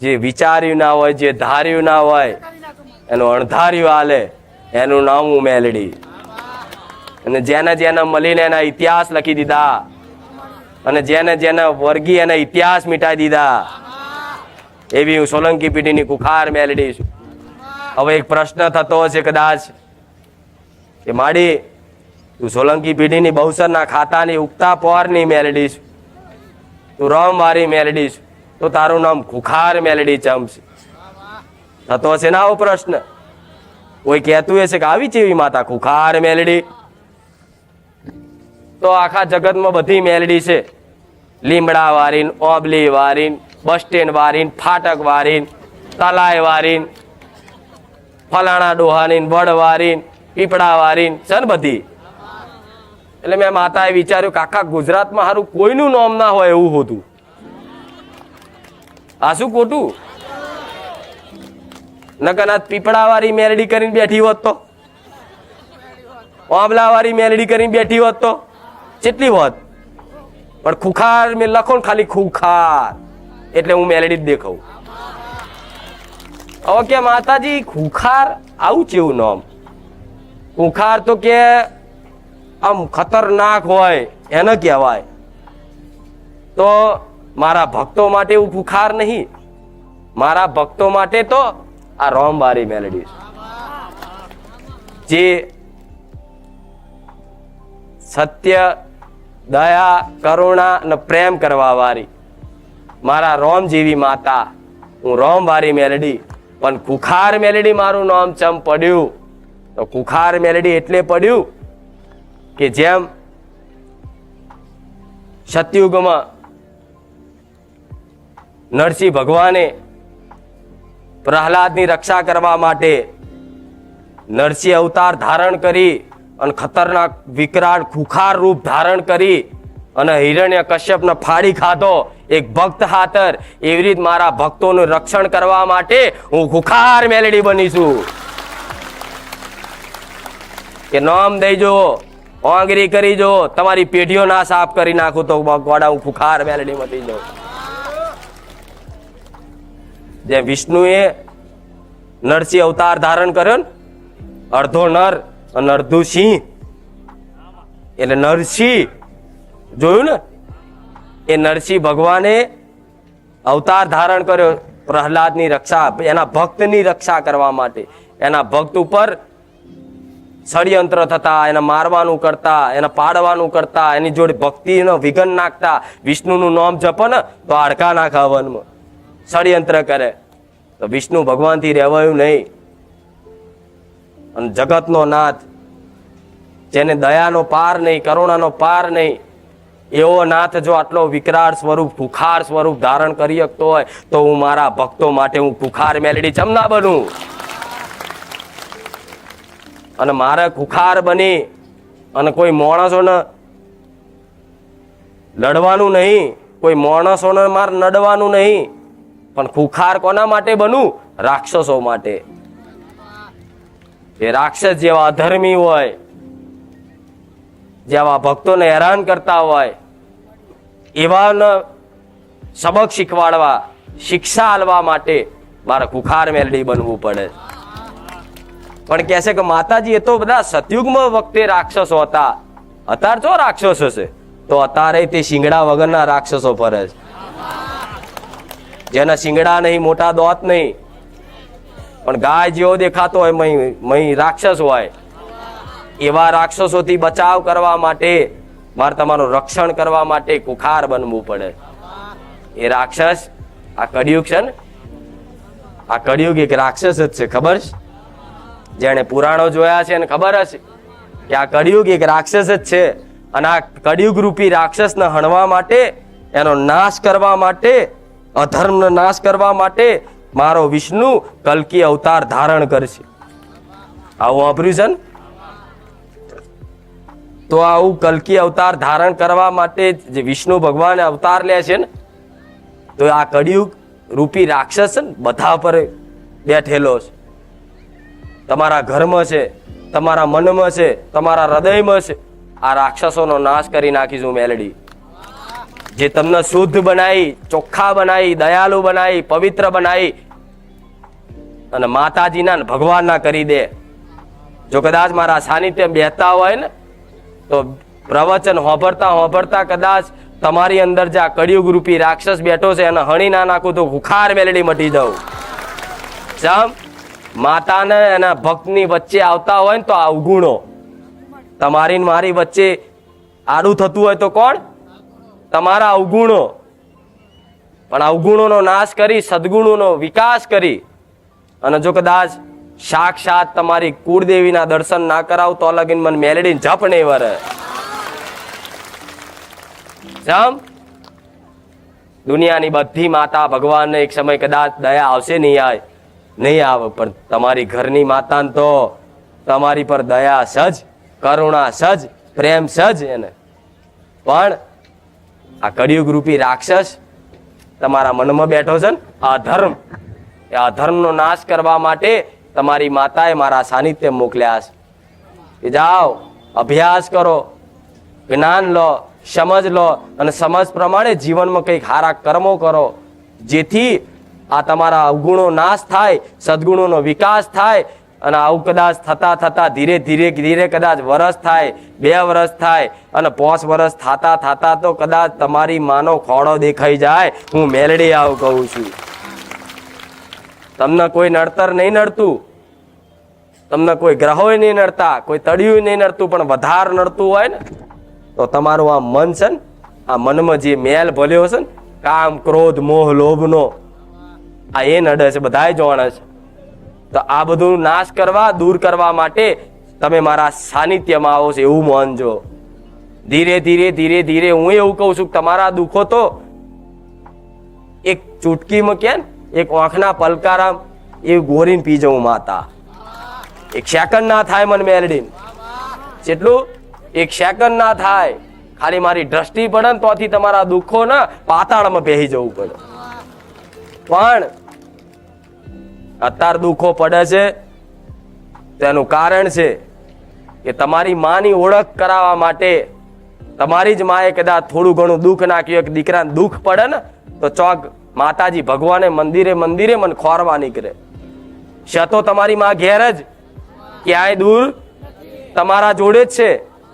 જે વિચાર્યું ના હોય, જે ધાર્યું ના હોય એનું અણધાર્યું હાલે, એનું નામ હું મેલડી. અને જેને જેને મળીને એના ઇતિહાસ લખી દીધા અને જેને જેને વર્ગી એના ઇતિહાસ મિટાઈ દીધા, એવી હું સોલંકી પેઢીની કુખાર મેલડી છું. હવે એક પ્રશ્ન થતો હશે કદાચ કે માડી તું સોલંકી પેઢીની બહુસરના ખાતાની ઉગતા પોરની મેલડી છું, તું રમવારી મેલડી છું, તો તારું નામ ખુખાર મેલડી ચમશે. થતો હશે ને આવો પ્રશ્ન? કોઈ કહેતું હશે કે આવી ચેવી માતા ખુખાર મેલડી? તો આખા જગતમાં બધી મેલડી છે. લીમડા વારીન, ઓબલી વારીન, બસ સ્ટેન્ડ વારીન, ફાટક વારીન, તલાય વારીન, ફલાણા ડોહાની, વડ વારીન, પીપળા વારીન છે ને બધી. એટલે મેં માતાએ વિચાર્યું કે આખા ગુજરાતમાં સારું કોઈનું નામ ના હોય એવું હતું. આ શું ખોટું? નકનાથ પીપળા વાળી મેલડી કરીને બેઠી હોત તો, ઓબલા વાળી મેલડી કરીને બેઠી હોત તો કેટલી હોત? પણ ખુખાર મેં લખો ને ખાલી ખુખાર એટલે હું મેલડી જ દેખાઉં. હવે કે માતાજી ખુખાર આવું કેવું નામ? ખુખાર તો કે આમ ખતરનાક હોય એને કહેવાય. તો મારા ભક્તો માટે હું ખુખાર નહીં, મારા ભક્તો માટે તો આ રોમવારી મેલડી જે સત્ય, દયા, કરુણા અને પ્રેમ કરવા વાળી મારા રોમ જેવી માતા. હું રોમવારી મેલડી. પણ ખુખાર મેલડી મારું નામ ચમ પડ્યું? તો ખુખાર મેલડી એટલે પડ્યું કે જેમ સતયુગમાં નરસિંહ ભગવાને પ્રહલાદની રક્ષા કરવા માટે નરસિંહ અવતાર ધારણ કરી અને ખતરનાક વિકરાળ ખુખાર રૂપ ધારણ કરી અને હિરણ્ય કશ્યપને ફાડી ખાધો એક ભક્ત હાથર, એવી રીતે મારા ભક્તોનું રક્ષણ કરવા માટે હું ખુખાર મેલડી બની છું. કે નામ દઈજો, ઓંગરી કરી જો, તમારી પેઢીઓ ના સાફ કરી નાખું તો ગોડા હું ખુખાર મેલડી મટી જાઉં. જેમ વિષ્ણુએ નરસિંહ અવતાર ધારણ કર્યો ને, અડધો નર અને અડધું સિંહ, એટલે નરસિંહ જોયું ને, એ નરસિંહ ભગવાને અવતાર ધારણ કર્યો પ્રહલાદની રક્ષા, એના ભક્તની રક્ષા કરવા માટે. એના ભક્ત ઉપર ષડયંત્ર થતા, એને મારવાનું કરતા, એને પાડવાનું કરતા, એની જોડે ભક્તિનો વિઘન નાખતા. વિષ્ણુનું નામ જપો ને તો હાડકા નાખા વનમાં, ષડયંત્ર કરે. તો વિષ્ણુ ભગવાનથી રહેવાયું નહીં. અને જગતનો નાથ, જેને દયાનો પાર નહીં, કરુણાનો પાર નહીં, એવો નાથ જો આટલો વિકરાળ સ્વરૂપ ખુખાર સ્વરૂપ ધારણ કરી શકતો હોય તો હું મારા ભક્તો માટે હું ખુખાર મેલડી ચમ ના બનું? અને મારે ખુખાર બની અને કોઈ માણસોને લડવાનું નહીં, કોઈ માણસોને મારે નડવાનું નહીં, પણ ખુખાર કોના માટે બનું? રાક્ષસો માટે. એ રાક્ષસ જેવા અધર્મી હોય, જેવા ભક્તોને હેરાન કરતા હોય, એવાને સબક શીખવાડવા, શિક્ષા આલવા માટે મારે ખુખાર મેલડી બનવું પડે. પણ કહે છે કે માતાજી એ તો બધા સતયુગમાં વખતે રાક્ષસો હતા, અત્યારે તો રાક્ષસો છે, તો અત્યારે તે શિંગડા વગરના રાક્ષસો ફરે છે, જેના શિંગડા નહીં, મોટા દોત નહીં, પણ ગાય જેવો દેખાતો હોય મય રાક્ષસ હોય. એવા રાક્ષસોથી બચાવ કરવા માટે મારે તમારું રક્ષણ કરવા માટે ખુખાર બનવું પડે. એ રાક્ષસ આ કળિયુગ છે ને, આ કળિયુગ એક રાક્ષસ જ છે, ખબર છે? જેને પુરાણો જોયા છે એને ખબર હશે કે આ કળિયુગ એક રાક્ષસ જ છે. અને આ કળિયુગ રૂપી રાક્ષસને હણવા માટે, એનો નાશ કરવા માટે, અધર્મનો નાશ કરવા માટે મારો વિષ્ણુ કલ્કી અવતાર ધારણ કરશે. આવું ઓપરેશન તો આવું કલ્કી અવતાર ધારણ કરવા માટે જે વિષ્ણુ ભગવાન અવતાર લે છે ને, તો આ કળિયુગ રૂપી રાક્ષસ છે ને બધા પર બેઠેલો છે. તમારા ઘરમાં છે, તમારા મનમાં છે, તમારા હૃદયમાં છે. આ રાક્ષસોનો નાશ કરી નાખીશું મેલડી. જે તમને શુદ્ધ બનાવી, ચોખ્ખા બનાવી, દયાળુ બનાવી, પવિત્ર બનાવી અને માતાજીના ભગવાનના કરી દે. જો કદાચ મારા સાનિધ્ય બેસતા હોય ને તો પ્રવચન હોંભરતા કદાચ તમારી અંદર જે આ કળિયુગ રૂપી રાક્ષસ બેઠો છે એને હણી ના નાખું તો ખુખાર મેલડી મટી જાઉં. સમ માતાને એના ભક્તની વચ્ચે આવતા હોય ને તો આ અવગુણો તમારી મારી વચ્ચે આડું થતું હોય તો કોણ? તમારા અવગુણો. પણ અવગુણોનો નાશ કરી, સદગુણોનો વિકાસ કરી અને જો કદાચ સાક્ષાત તમારી કુળદેવીના દર્શન ના કરાવ તો લગીન મને મેલડી જપ નહીં વરે. સમ દુનિયાની બધી માતા ભગવાનને એક સમય કદાચ દયા આવશે, નહીં આવે, પણ તમારી ઘરની માતાને તો તમારી પર દયા સજ, કરુણા સજ, પ્રેમ સજ. એને પણ આ કળિયુગ રૂપી રાક્ષસ તમારા મનમાં બેઠો છે ને, અધર્મ, એ અધર્મનો નાશ કરવા માટે તમારી માતાએ મારા સાનિધ્ય મોકલ્યા છે કે જાઓ અભ્યાસ કરો, જ્ઞાન લો, સમજ લો અને સમજ પ્રમાણે જીવનમાં કંઈક સારા કર્મો કરો, જેથી આ તમારા અવગુણો નાશ થાય, સદગુણોનો વિકાસ થાય. અને આવું કદાચ થતા ધીરે ધીરે કદાચ વર્ષ થાય, 2 વર્ષ થાય અને 5 વર્ષ થતા તો કદાચ તમારી માનો ખોડો દેખાઈ જાય. હું મેલડી આવું કહું છું. તમને કોઈ નડતર નહીં નડતું, તમને કોઈ ગ્રહોય નહીં નડતા, કોઈ તળિયું નહીં નડતું, પણ વધારે નડતું હોય ને તો તમારું આ મન છે ને, આ મનમાં જે મેલ ભલ્યો છે ને, કામ, ક્રોધ, મોહ, લોભનો, આ એ નડે છે, બધાય જાણે છે. તો આ બધું નાશ કરવા, દૂર કરવા માટે તમે મારા સાનિધ્યમાં આવો છો એવું માનજો. ધીરે ધીરે હું એવું કહું છું કે તમારા દુઃખો તો એક ચૂટકીમાં કે એક આંખના પલકારામ એ ગોરીને પી જવું માતા. 1 સેકન્ડ ના થાય મને મેલડી, જેટલું 1 સેકન્ડ ના થાય, ખાલી મારી દ્રષ્ટિ પડે ને તોથી તમારા દુઃખો ને પાતાળમાં બેસી જવું પડે. પણ અત્યારે દુઃખો પડે છે તેનું કારણ છે કે તમારી માની ઓળખ કરાવવા માટે તમારી જ માએ કદાચ થોડું ઘણું દુઃખ નાખ્યું. એક દીકરાને દુઃખ પડે ને તો ચોક માતાજી ભગવાને મંદિરે મને ખોરવા નીકળે છે. તો તમારી માં ઘેર જ ક્યાંય દૂર તમારા જોડે જ છે,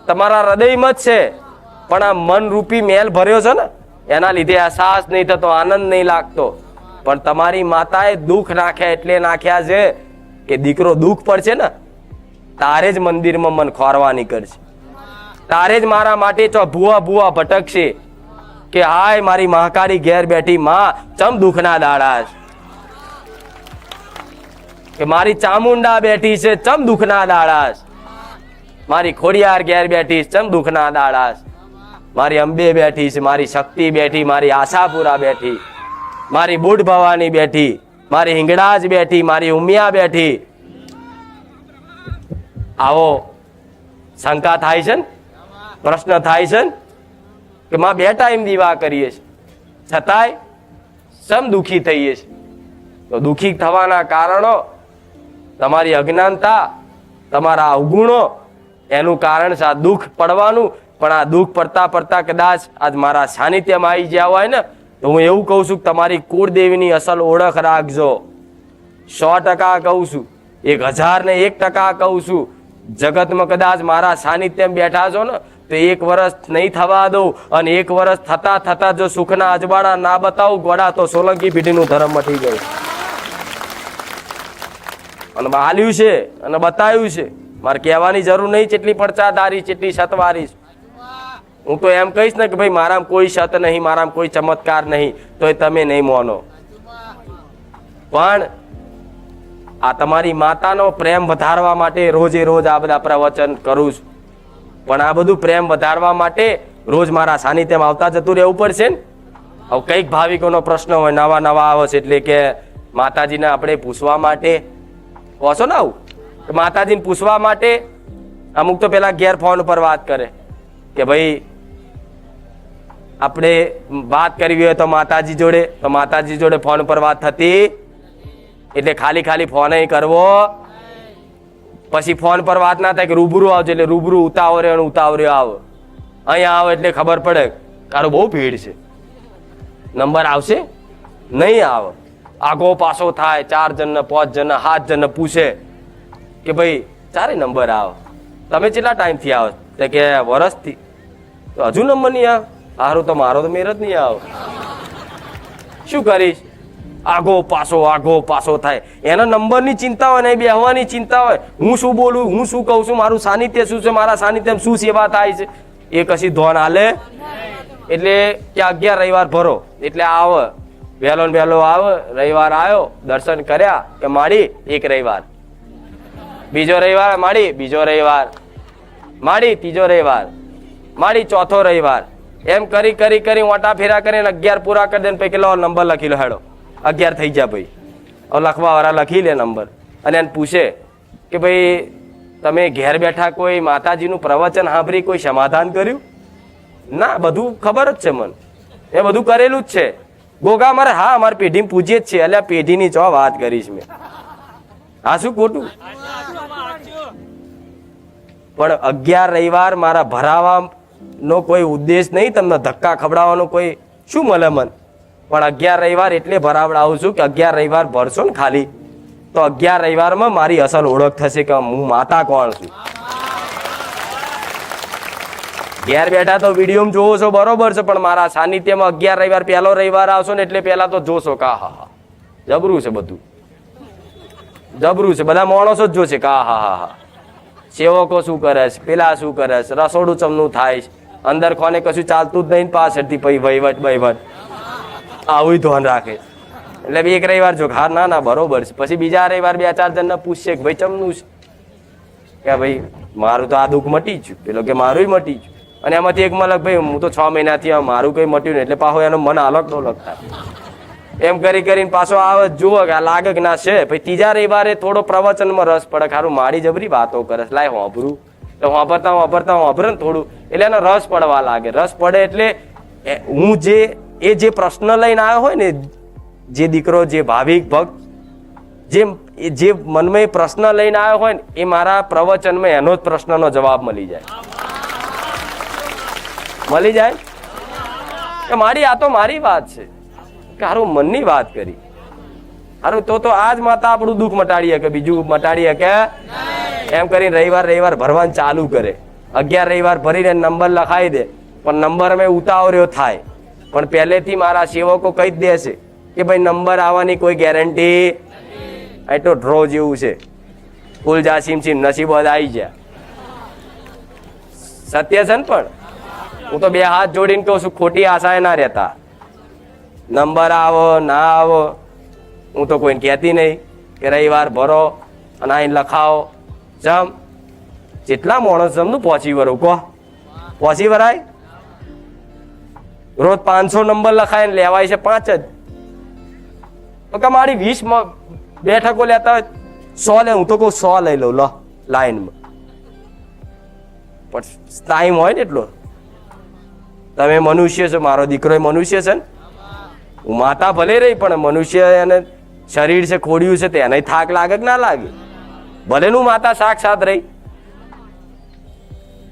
તમારા હૃદયમાં જ છે, પણ આ મન રૂપી મેલ ભર્યો છે ને એના લીધે અહેસાસ નહીં થતો, આનંદ નહીં લાગતો. પણ તમારી માતાએ દુઃખ નાખ્યા એટલે નાખ્યા છે કે દીકરો દુઃખ પડશે ને તારે જ મંદિરમાં મન ખોરવા નીકળશે, તારે જ મારા માટે ચો ભૂવા ભટકશે કે હાય મારી મહાકાળી ઘેર બેઠી માં ચમ દુઃખના દાડા છે, કે મારી ચામુંડા બેઠી છે ચમ દુઃખના દાડા છે, મારી ખોડિયાર ઘેર બેઠી છે ચમ દુઃખના દાડા છે, મારી અંબે બેઠી છે, મારી શક્તિ બેઠી, મારી આશાપુરા બેઠી, મારી બુઢ ભવાની બેઠી, મારી હિંગળાજ બેઠી, મારી ઉમિયા બેઠી. આવો શંકા થાય છે ને, પ્રશ્ન થાય છે ને કે માં 2 ટાઈમ દીવા કરીએ છીએ છતાંય સમ દુઃખી થઈએ છીએ. તો દુઃખી થવાના કારણો તમારી અજ્ઞાનતા, તમારા અવગુણો, એનું કારણ છે આ દુઃખ પડવાનું. પણ આ દુઃખ પડતા પડતા કદાચ આજ મારા સાનિધ્યમાં આવી ગયા હોય ને, તો હું એવું કહું છું કે તમારી કુળદેવીની અસલ ઓળખ રાખજો. 100% કહું છું, 1001% કહું છું. જગતમાં કદાચ મારા સાનિધ્યમાં બેઠા છો ને, તો 1 વર્ષ નહીં થવા દઉં, અને 1 વર્ષ થતા થતા જો સુખના અજવાળા ના બતાવું ગોડા, તો સોલંકી પેઢીનું ધર્મ મટી ગયું. અને હાલ્યું છે અને બતાવ્યું છે. મારે કહેવાની જરૂર નહીં કેટલી પડચાદારી, કેટલી સતવારી. હું તો એમ કહીશ ને કે ભાઈ મારામાં કોઈ સત નહીં, મારામાં કોઈ ચમત્કાર નહીં, તો તમે નહીં માનો. પણ આ તમારી માતાનો પ્રેમ વધારવા માટે રોજે રોજ આ બધા પ્રવચન કરું છું. પણ આ બધું પ્રેમ વધારવા માટે રોજ મારા સાનિધ્યમાં આવતા જતું રહેવું પડશે ને. હવે કંઈક ભાવિકોનો પ્રશ્ન હોય, નવા નવા આવે છે, એટલે કે માતાજીને આપણે પૂછવા માટે કહો છો ને, આવું માતાજીને પૂછવા માટે અમુક તો પેલા ઘેર ફોન ઉપર વાત કરે કે ભાઈ આપણે વાત કરવી હોય તો માતાજી જોડે, તો માતાજી જોડે ફોન ઉપર વાત થતી. એટલે ખાલી ખાલી ફોન કરવો, પછી ફોન પર વાત ના થાય કે રૂબરૂ આવજો, એટલે રૂબરૂ ઉતાવળે આવો. અહીંયા આવો એટલે ખબર પડે તારું બહુ ભીડ છે, નંબર આવશે નહીં આવે. આગો પાછો થાય, 4 જણને 5 જણને 7 જણને પૂછે કે ભાઈ 4 નંબર આવે, તમે કેટલા ટાઈમથી આવો? તો કે વર્ષથી. તો હજુ નંબર નહીં આવે? સારું, તો મારો તો મેર જ નહીં આવે. શું કરીશ? આગો પાછો થાય. એનો નંબરની ચિંતા હોય, નહીં બેહવાની ચિંતા હોય. હું શું બોલું, હું શું કહું છું, મારું સાનિધ્ય શું છે, મારા સાનિધ્યમાં શું સેવા થાય છે, એ કશી ધોન હાલે. એટલે કે 11 રવિવાર ભરો એટલે આવે, વહેલો ને વહેલો આવે. રવિવાર આવ્યો, દર્શન કર્યા કે માડી 1 રવિવાર, બીજો રવિવાર માડી, બીજો રવિવાર માડી, ત્રીજો રવિવાર માડી, ચોથો રવિવાર. એમ કરી કરી કરી ઓટા ફેરા કરીને 11 પૂરા કરી દે. પછી કેટલો નંબર લખી લો, હેડો 11 થઈ ગયા ભાઈ. હવે લખવા વાળા લખી લે નંબર, અને એને પૂછે કે ભાઈ તમે ઘેર બેઠા કોઈ માતાજીનું પ્રવચન સાંભળી કોઈ સમાધાન કર્યું? ના, બધું ખબર જ છે મને, એ બધું કરેલું જ છે. ગોગા મારે હા અમારી પેઢી પૂજીએ જ છે. એટલે પેઢીની ચો વાત કરીશ મેં, હા શું ખોટું? પણ 11 રવિવાર મારા ભરાવાનો કોઈ ઉદ્દેશ નહીં, તમને ધક્કા ખવડાવવાનો કોઈ શું મળે મન. પણ 11 રવિવાર એટલે ભરાવડાવું છું કે 11 રવિવાર ભરશો ને ખાલી, તો 11 રવિવારમાં મારી અસલ ઓળખ થશે કે હું માતા કોણ છું. ઘેર બેઠા તો વિડીયો જોવો છો બરોબર છે, પણ મારા સાનિધ્યમાં 11 રવિવાર પહેલો રવિવાર આવશો ને એટલે પહેલા તો જોશો કા હા હા જબરું છે, બધું જબરું છે. બધા માણસો જ જોશે કા હા હા હા સેવકો શું કરે છે, પેલા શું કરે છે, રસોડું ચમનું થાય છે, અંદર કોને કશું ચાલતું જ નહીં, પાછળથી પછી વહીવટ આવું ધ્યાન રાખે. એટલે 1 રવિવાર જો હા ના બરોબર છે. પછી બીજા રવિવાર 2-4 જણને પૂછશે કે ભાઈ ચમનું છે, કે ભાઈ મારું તો આ દુઃખ મટી ગયું, પેલો કે મારું મટી ગયું. અને એમાંથી એક મલક ભાઈ હું તો 6 મહિનાથી મારું કઈ મટ્યું ને, એટલે પાછો એનો મન અલગ નો લગ થાય. એમ કરી કરીને પાછો આવે, જુઓ કે આ લાગે કે ના છે. પછી ત્રીજા રવિવારે થોડો પ્રવચનમાં રસ પડે, ખારું મારી જબરી વાતો કરે, લાય હોંભરું, તો હોંભરે ને થોડું, એટલે એનો રસ પડવા લાગે. રસ પડે એટલે હું જે પ્રશ્ન લઈને આવ્યો હોય ને, જે દીકરો, જે ભાવિક ભક્ત જે મનમાં પ્રશ્ન લઈને આવ્યો હોય ને, એ મારા પ્રવચનમાં એનો જ પ્રશ્નનો જવાબ મળી જાય કે મારી આ તો મારી વાત છે, કે હારું મનની વાત કરી. હારું તો આજ માતા આપણું દુઃખ મટાડીએ કે બીજું મટાડીએ કે એમ કરીને રવિવાર ભરવાનું ચાલુ કરે. 11 રવિવાર ભરીને નંબર લખાઈ દે, પણ નંબર મેં ઉતાવળ્યો થાય. પણ પહેલેથી મારા સેવકો કહી જ દેશે કે ભાઈ નંબર આવવાની કોઈ ગેરંટી, એ તો ડ્રો જેવું છે, ફૂલ જાસીમ નસીબ આવી ગયા. સત્ય છે ને? પણ હું તો 2 હાથ જોડીને કહું છું, ખોટી આશાએ ના રહેતા. નંબર આવો ના આવો હું તો કોઈને કહેતી નહીં કે રવિવાર ભરો અને આઈને લખાવો. જેટલા માણસ જમનું પહોંચી વરું કહો, પહોંચી વરાય? રોજ 500 નંબર લખાય ને લેવાય છે 5 જ. તો કે મારી 20 બેઠકો લેતા હોય 100 લે, હું તો કહું 100 લઈ લઉં લો લાઈનમાં. પણ ટાઈમ હોય ને એટલો. તમે મનુષ્ય છો, મારો દીકરો એ મનુષ્ય છે ને, હું માતા ભલે રહી પણ મનુષ્ય એને શરીર છે, ખોડિયું છે, તેને થાક લાગે કે ના લાગે? ભલે નું માતા સાક્ષાત રહી,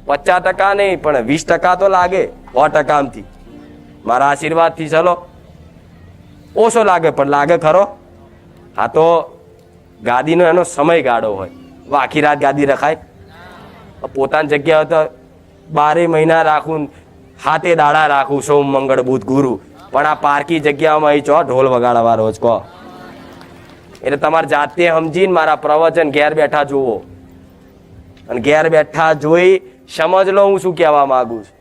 50% નહીં પણ 20% તો લાગે. 100%થી મારા આશીર્વાદથી ચલો ઓછો લાગે પણ લાગે ખરો. હા તો ગાદીનો એનો સમય ગાળો હોય. આખી રાત ગાદી રખાય? પોતાની જગ્યા તો 12 મહિના રાખું, 7 દાડા રાખું, સોમ મંગળ બુધ ગુરુ, પણ આ પારકી જગ્યામાં અહીં ચો ઢોલ વગાડવા રોજ કહો. એટલે તમારે જાતે સમજીને મારા પ્રવચન ઘેર બેઠા જુઓ, અને ઘેર બેઠા જોઈ સમજ લો હું શું કહેવા માંગુ છું.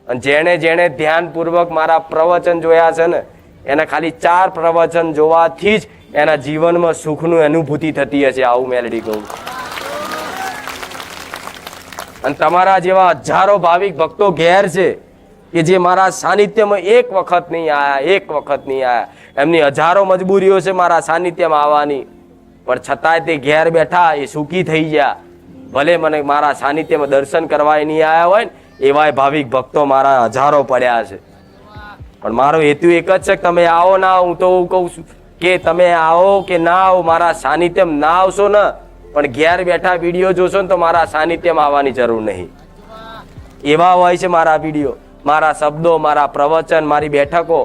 અને જેણે જેણે ધ્યાનપૂર્વક મારા પ્રવચન જોયા છે ને, એને ખાલી 4 પ્રવચન જોવાથી જ એના જીવનમાં સુખનું અનુભૂતિ થતી હશે. આવું મેલડી કહું. અને તમારા જેવા હજારો ભાવિક ભક્તો ઘેર છે કે જે મારા સાનિધ્યમાં એક વખત નહીં આયા. એમની હજારો મજબૂરીઓ છે મારા સાનિધ્યમાં આવવાની, પણ છતાંય તે ઘેર બેઠા એ સુખી થઈ ગયા. ભલે મને મારા સાનિધ્યમાં દર્શન કરવા નહીં આવ્યા હોય ને, એવાય ભાવિક ભક્તો મારા હજારો પડ્યા છે. પણ મારો હેતુ એક જ છે કે તમે આવો ના આવો. હું તો કહું છું કે તમે આવો કે ના આવો, મારા સાનિધ્યમાં ના આવશો ને પણ ઘેર બેઠા વિડીયો જોશો ને તો મારા સાનિધ્યમાં આવવાની જરૂર નહીં. એવા હોય છે મારા વિડીયો, મારા શબ્દો, મારા પ્રવચન, મારી બેઠકો.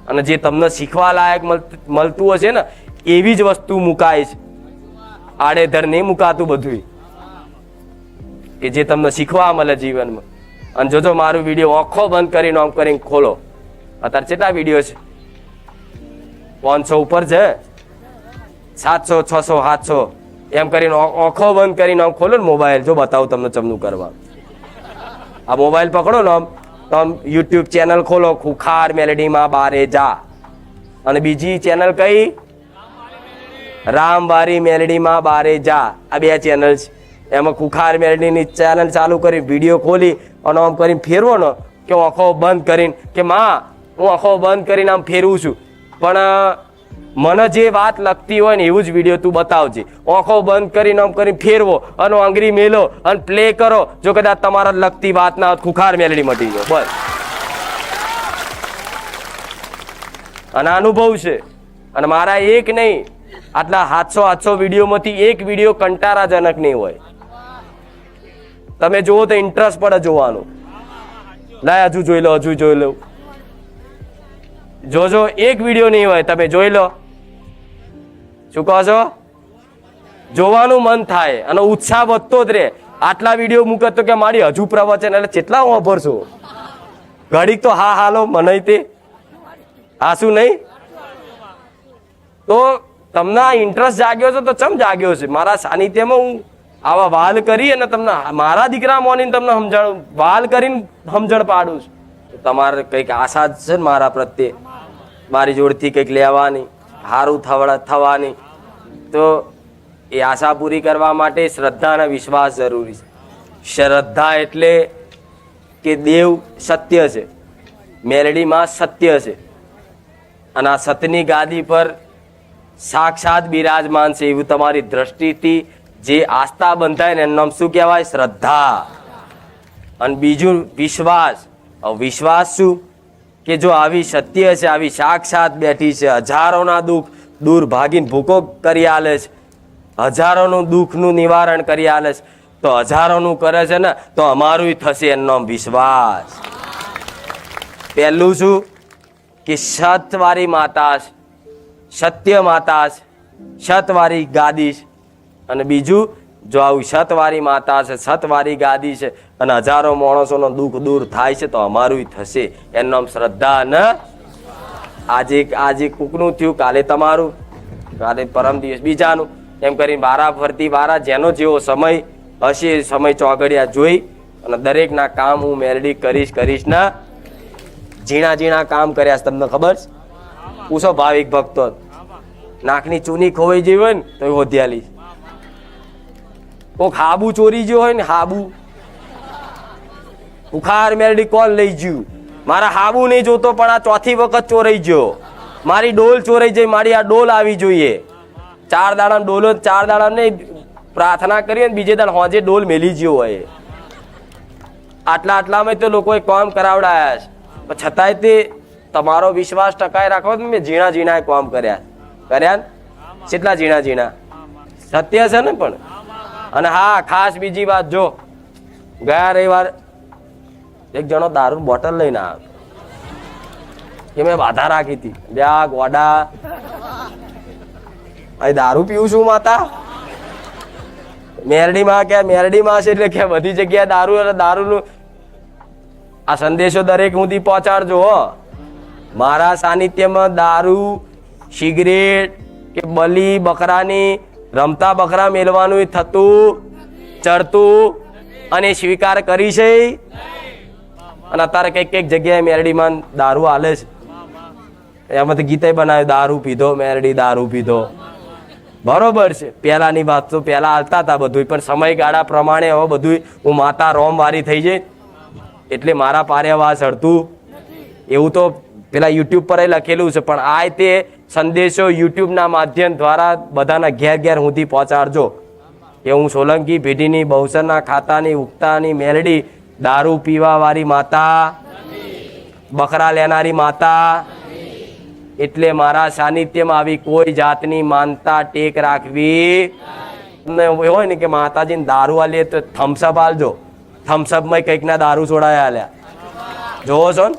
અને જે તમને શીખવા લાયક મળતું હશે ને એવી જ વસ્તુ મુકાય છે. આડેધર નહીં મુકાતું બધું, કે જે તમને શીખવા મળે જીવનમાં. અને જોજો મારું વિડીયો આંખો બંધ કરીને આમ કરીને ખોલો. અત્યારે કેટલા વિડીયો છે? 500 ઉપર છે, 700, 600, 700 એમ કરીને આંખો બંધ કરીને આમ ખોલો ને મોબાઈલ. જો બતાવું તમને ચમનું કરવા. આ મોબાઈલ પકડો ને આમ, તો આમ યુટ્યુબ ચેનલ ખોલો, ખુખાર મેલડીમાં બારે જા. અને બીજી ચેનલ કઈ? રામવારી મેલડીમાં બારે જા. આ 2 ચેનલ છે. એમાં ખુખાર મેલડીની ચેનલ ચાલુ કરી વિડીયો ખોલી અને આમ કરીને ફેરવો ને કે આંખો બંધ કરીને કે માં હું આંખો બંધ કરીને આમ ફેરવું છું, પણ મને જે વાત લગતી હોય ને એવું જ વિડીયો તું બતાવજે. આંખો બંધ કરીને આમ કરીને ફેરવો અને આંગળી મેલો અને પ્લે કરો. જો કદાચ તમારા લગતી વાત ના ખુખાર મેલડી મટી ગયો બસ. અને અનુભવ છે. અને મારા એક નહીં, આટલા 700 વિડીયોમાંથી એક વિડીયો કંટારાજનક નહીં હોય. તમે જુઓ તો ઇન્ટરેસ્ટ પડે જોવાનું. લાય હજુ જોઈ લો, હજુ જોઈ લો. જોજો એક વિડીયો નહીં હોય, તમે જોઈ લો. શું કહો છો? જોવાનું મન થાય અને ઉત્સાહ વધતો જ રહે. આટલા વિડીયો મૂકે તો કે મારી હજુ પ્રવચન, એટલે કેટલા હું અભરશું. ઘડીક તો હા હાલો મને તે હા શું નહીં. તો તમને આ ઇન્ટરેસ્ટ જાગ્યો છે તો ચમ જાગ્યો છે? મારા સાનિધ્યમાં હું આવા વાલ કરી અને તમને મારા દીકરા મોનીને તમને સમજણ વાલ કરીને સમજણ પાડું છું. તમારે કંઈક આશા છે ને મારા પ્રત્યે, મારી જોડથી કંઈક લેવાની, સારું થવાની. તો એ આશા પૂરી કરવા માટે શ્રદ્ધા અને વિશ્વાસ જરૂરી છે. શ્રદ્ધા એટલે કે દેવ સત્ય છે, મેલડીમાં સત્ય છે, અને આ સતની ગાદી પર સાક્ષાત બિરાજમાન છે એવું તમારી દ્રષ્ટિથી જે આસ્થા બંધાય ને એનું નામ શું કહેવાય? શ્રદ્ધા. અને બીજું વિશ્વાસ. વિશ્વાસ શું? કે જો આવી સત્ય છે, આવી સાક્ષાત બેઠી છે, હજારોના દુઃખ દૂર ભાગીને ભૂકો કરી આલે છે, હજારોનું દુઃખનું નિવારણ કરી આલે છે, તો હજારોનું કરે છે ને તો અમારું થશે. એનું નામ વિશ્વાસ. પહેલું શું? કે સતવારી માતા છે, સત્ય માતા છે, સતવારી ગાદી છે. અને બીજું, જો આવું સતવારી માતા છે, સતવારી ગાદી છે અને હજારો માણસોનો દુઃખ દૂર થાય છે તો અમારું થશે. એનું નામ શ્રદ્ધા. ને આજે કોકનું થયું, કાલે તમારું, કાલે પરમ દિવસ બીજાનું, એમ કરીને વારા ફરતી વારા જેનો જેવો સમય હશે એ સમય ચોગડિયા જોઈ અને દરેકના કામ હું મેલડી કરીશ ને. ઝીણા ઝીણા કામ કર્યા છે તમને ખબર છે? પૂછો ભાવિક ભક્તો. નાકની ચૂની ખોવાઈ જઈ હોય ને તો એ હોધ્યાલી. કોક હાબુ ચોરી ગયો હોય ને, હાબુ ઉખાર મેલડી કોણ લઈ ગયું? મારા હાબુ નહીં જોતો પણ આ ચોથી વખત ચોરાઈ ગયો, મારી ડોલ ચોરાઈ જઈ, મારી આ ડોલ આવી જોઈએ. 4 દાડા ડોલો, 4 દાડા નહીં પ્રાર્થના કરીએ ને બીજે દાડા હોજે ડોલ મેલી ગયો હોય. આટલામાં તો લોકોએ કામ કરાવડાયા છે, પણ છતાંય તે તમારો વિશ્વાસ ટકાઈ રાખો. મેં ઝીણા કામ કર્યા કેટલા ઝીણા સત્ય છે ને. પણ અને હા, ખાસ બીજી વાત, જો ગયા રવિવાર એક જણો દારૂ બોટલ લઈને આવ્યો કે મેં બાધા રાખી હતી, લ્યા ગોડા અહીં દારૂ પીવું છું માતા. મેરડીમાં કે મેરડીમાં છે એટલે કે બધી જગ્યાએ દારૂ, એટલે દારૂનું આ સંદેશો દરેક સુધી પહોંચાડજો. મારા સાનિધ્યમાં દારૂ, સિગરેટ કે બલી બકરાની, રમતા બકરા મેળવાનું થતું, ચડતું અને સ્વીકાર કરી છે. અને અત્યારે કઈક જગ્યાએ મેરડીમાં દારૂ હાલે છે. એમાંથી ગીતે બનાવ્યું, દારૂ પીધો મેરડી, દારૂ પીધો. બરોબર છે, પહેલાની વાત તો પહેલા હાલતા હતા બધું, પણ સમયગાળા પ્રમાણે હવે બધું હું માતા રોમ વારી થઈ જાય એટલે મારા પાર્યવા ચડતું એવું તો પેલા યુટ્યુબ પર લખેલું છે. પણ આ તે સંદેશો યુટ્યુબના માધ્યમ દ્વારા બધાના ઘેર સુધી પહોંચાડજો કે હું સોલંકી પેઢીની બહુસરના ખાતાની ઉગતાની મેલડી, દારૂ પીવા વાળી માતા, બકરા લેનારી માતા. એટલે મારા સાનિધ્યમાં આવી કોઈ જાતની માનતા ટેક રાખવી હોય ને કે માતાજીને દારૂ આલીએ તો થમ્સઅપ આલજો. થમ્સઅપમાં કંઈકના દારૂ છોડાયા આલ્યા જોવો છો ને.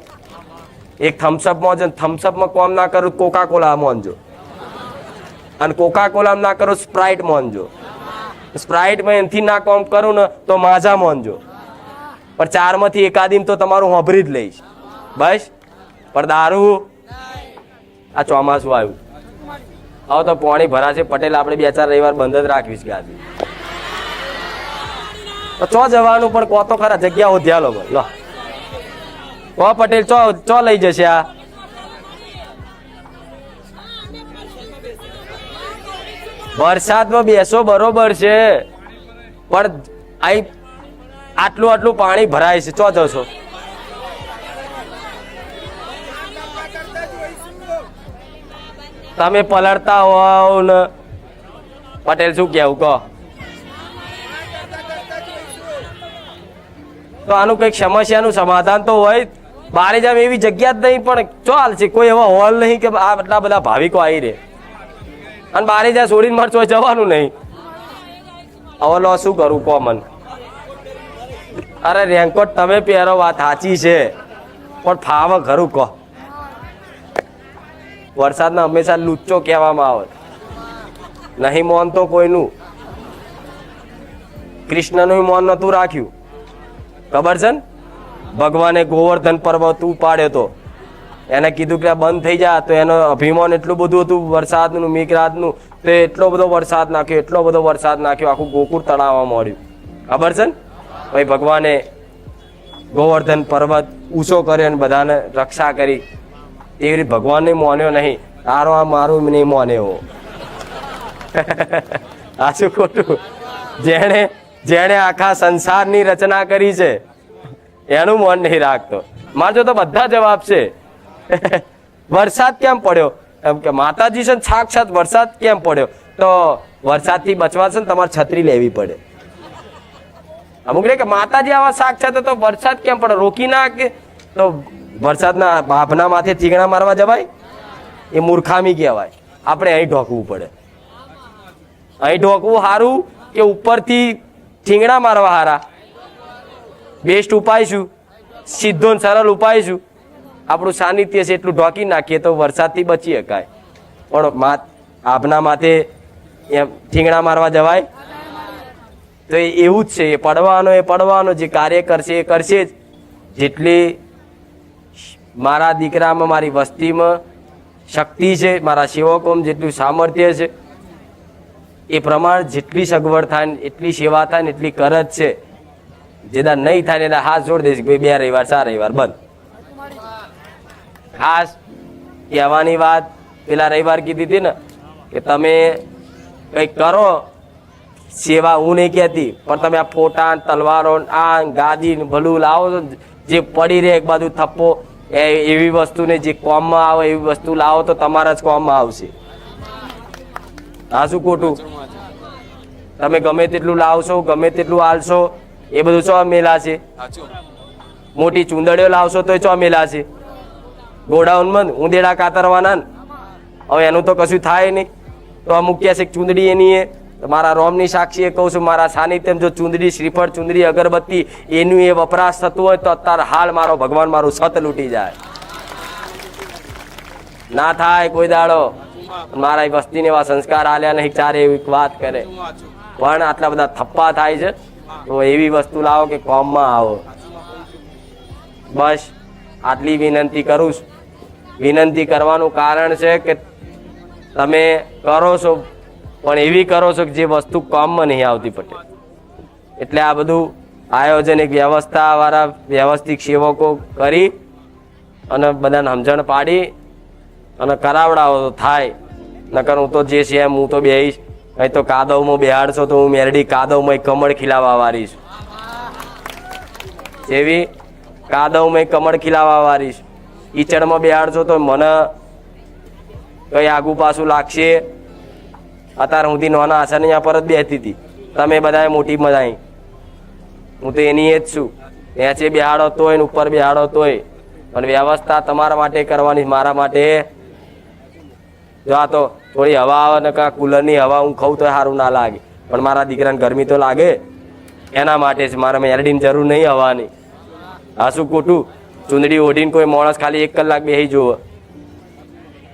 એક થમ્સઅપમાં છે, થમ્સઅપમાં કોમ ના કરો કોકા કોલા મોનજો, અને કોકા કોલા ના કરો સ્પ્રાઇટ મોનજો. સ્પ્રાઇટમાં એનથી ના કોમ કરું ને તો માઝા મોનજો. પણ 4માંથી એકાદીમ તો તમારું હોભરી જ લઈશ બસ. પણ દારૂ આ ચોમાસું આવ્યું, હવે તો પાણી ભરાશે. પટેલ આપણે 2-4 રવિવાર બંધ જ રાખવીશ ગાદી. ચો જવાનું પણ કહો તો ખરા, જગ્યા હોધ્યા લો લો. કહો પટેલ ચો લઈ જશે આ? વરસાદમાં બેસો બરોબર છે, પણ અહીં આટલું પાણી ભરાય છે, ચો જશો? તમે પલળતા હોવ ને પટેલ, શું કેવું કહો? તો આનું કઈક સમસ્યાનું સમાધાન તો હોય. બારે જામ એવી જગ્યા જ નહીં, પણ ચાલ છે કોઈ એવા હોલ નહીં કે આ આટલા બધા ભાવિકો આવી રહે અને બારે જા છોડીને મારે ચોય જવાનું નહીં. હવે લો શું કરું કોમન? અરે રેનકોટ તમે પહેરો, વાત સાચી છે, પણ ફાવે ખરું કહો? વરસાદના હંમેશા લુચ્ચો કહેવામાં આવે, નહીં મોન તો કોઈનું. કૃષ્ણનું મોન નતું રાખ્યું, ખબર છે ને? ભગવાને ગોવર્ધન પર્વત ઉપાડ્યો તો એને કીધું કે બંધ થઈ જા, તો એનો અભિમાન એટલું બધું હતું વરસાદનું, મેઘરાજનું, તો એટલો બધો વરસાદ નાખ્યો, આખું ગોકુળ તળાવવા મળ્યું. ખબર છે ને? ભાઈ ભગવાને ગોવર્ધન પર્વત ઊંચો કર્યો અને બધાને રક્ષા કરી. એવી રીતે ભગવાનને માન્યો નહીં, તારો આ મારું નહીં માન્યો. આ શું ખોટું? જેણે આખા સંસારની રચના કરી છે એનું મન નહીં રાખતો. મારજો તો બધા જવાબ છે. વરસાદ કેમ પડ્યો? એમ કે માતાજી છે સાક્ષાત વરસાદ કેમ પડ્યો? તો વરસાદથી બચવા છે ને તમારે છત્રી લેવી પડે. અમુક કે માતાજી આવા સાક્ષાત તો વરસાદ કેમ પડે? રોકી ના કે તો વરસાદના બાભના માથે થીગણા મારવા જવાય? એ મૂર્ખામી કહેવાય. આપણે અહીં ઢોકવું પડે. અહીં ઢોકવું સારું કે ઉપરથી થીંગણા મારવા હારા? બેસ્ટ ઉપાય શું? સીધો ને સરળ ઉપાય શું? આપણું સાનિધ્ય છે એટલું ઢોકી નાખીએ તો વરસાદથી બચી શકાય. પણ આપના માથે એમ થીંગણા મારવા જવાય? તો એવું જ છે, એ પડવાનો જે કાર્ય કરશે એ કરશે જ. જેટલી મારા દીકરામાં, મારી વસ્તીમાં શક્તિ છે, મારા સેવકોમાં જેટલું સામર્થ્ય છે એ પ્રમાણે જેટલી સગવડ થાય ને એટલી સેવા થાય ને એટલી કર જ છે. જેદા નહીં થાય ને એના હાથ જોડી દઈશ, ભાઈ 2 રવિવાર 4 રવિવાર બંધ. ખાસ કહેવાની વાત પેલા રવિવાર કીધી હતી ને કે તમે કંઈક કરો સેવા, હું નહીં કહેતી, પણ તમે આ ફોટા તલવારો આ ગાદી ભલું લાવો છો, જે પડી રહે એક બાજુ થપ્પો એવી વસ્તુને જે કોમમાં આવે એવી વસ્તુ લાવો તો તમારા જ કોમમાં આવશે. હા શું ખોટું? તમે ગમે તેટલું લાવશો, ગમે તેટલું આલશો, એ બધું ચો મેલા છે. મોટી ચૂંદડીઓ લાવશો તો ચો મેલા છે. ગોડાઉનમાં ઉંદેડા કાતરવાના ને, હવે એનું તો કશું થાય નહીં. તો અમુક કહે છે ચૂંદડી એની એ મારા રોમની સાક્ષી એ કહું છું, મારા સાનિધ્યમ જો ચૂંદડી, શ્રીફળ, ચૂંદડી, અગરબત્તી એનું એ વપરાશ થતું હોય તો અત્યારે હાલ મારો ભગવાન મારું સત લૂંટી જાય. ના થાય કોઈ દાડો. મારા વસ્તીને એવા સંસ્કાર આલ્યા નહીં, ચારે એવી વાત કરે. પણ આટલા બધા થપ્પા થાય છે તો એવી વસ્તુ લાવો કે કોમમાં આવો. બસ આટલી વિનંતી કરું છું. વિનંતી કરવાનું કારણ છે કે તમે કરો છો પણ એવી કરો છો કે જે વસ્તુ કામમાં નહીં આવતી પટેલ. એટલે આ બધું આયોજન એક વ્યવસ્થા વાળા વ્યવસ્થિત સેવકો કરી અને બધાને સમજણ પાડી અને કરાવડાવો તો થાય. નકર હું તો જે છે એમ હું તો બેહીશ. અહીં તો કાદવમાં બેહાડશો તો હું મેરડી કાદવમાં કમળ ખીલાવા વાળી છું. જેવી કાદવમાં કમળ ખીલાવા વાળી છું. ઈચડમાં બેહાડશો તો મને કઈ આગુ પાછું લાગશે. અત્યારે હું નાના આશા ત્યાં પર જ બેસતી હતી, તમે બધા મોટી મજા. હું તો એની એ જ છું. નીચે બેહાડો તોય ને ઉપર બેહાડો તોય, પણ વ્યવસ્થા તમારા માટે કરવાની, મારા માટે. જો આ તો થોડી હવા આવે ને કાં કુલરની હવા હું ખાઉં તો સારું ના લાગે, પણ મારા દીકરાને ગરમી તો લાગે. એના માટે જ મારે મેરડીની જરૂર નહીં હવાની. આ શું ખોટું? ચૂંદડી ઓઢીને કોઈ માણસ ખાલી 1 કલાક બેસી જુઓ,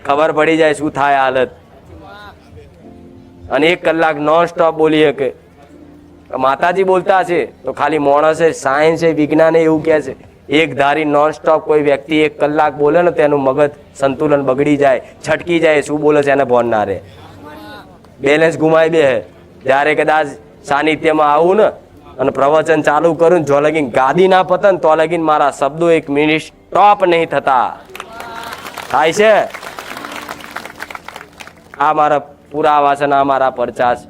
ખબર પડી જાય શું થાય હાલત. અને 1 કલાક નોન સ્ટોપ બોલી શકે. માતાજી બોલતા છે તો ખાલી માણસ છે, સાયન્સ છે, વિજ્ઞાન એવું કહે છે એક ધારી નોન સ્ટોપ કોઈ વ્યક્તિ 1 કલાક બોલે ને તેનું મગજ સંતુલન બગડી જાય, છટકી જાય. શું બોલે છે એને ભોન ના રહે, બેલેન્સ ગુમાવી દે. જ્યારે કદાચ સાનિધ્યમાં આવું ને અને પ્રવચન ચાલુ કરું, જો લગીન ગાદી ના પતન તો લગીન મારા શબ્દો 1 મિનિટ સ્ટોપ નહીં થતા. થાય છે આ મારા પુરાવા છે ને આ મારા પરચા છે.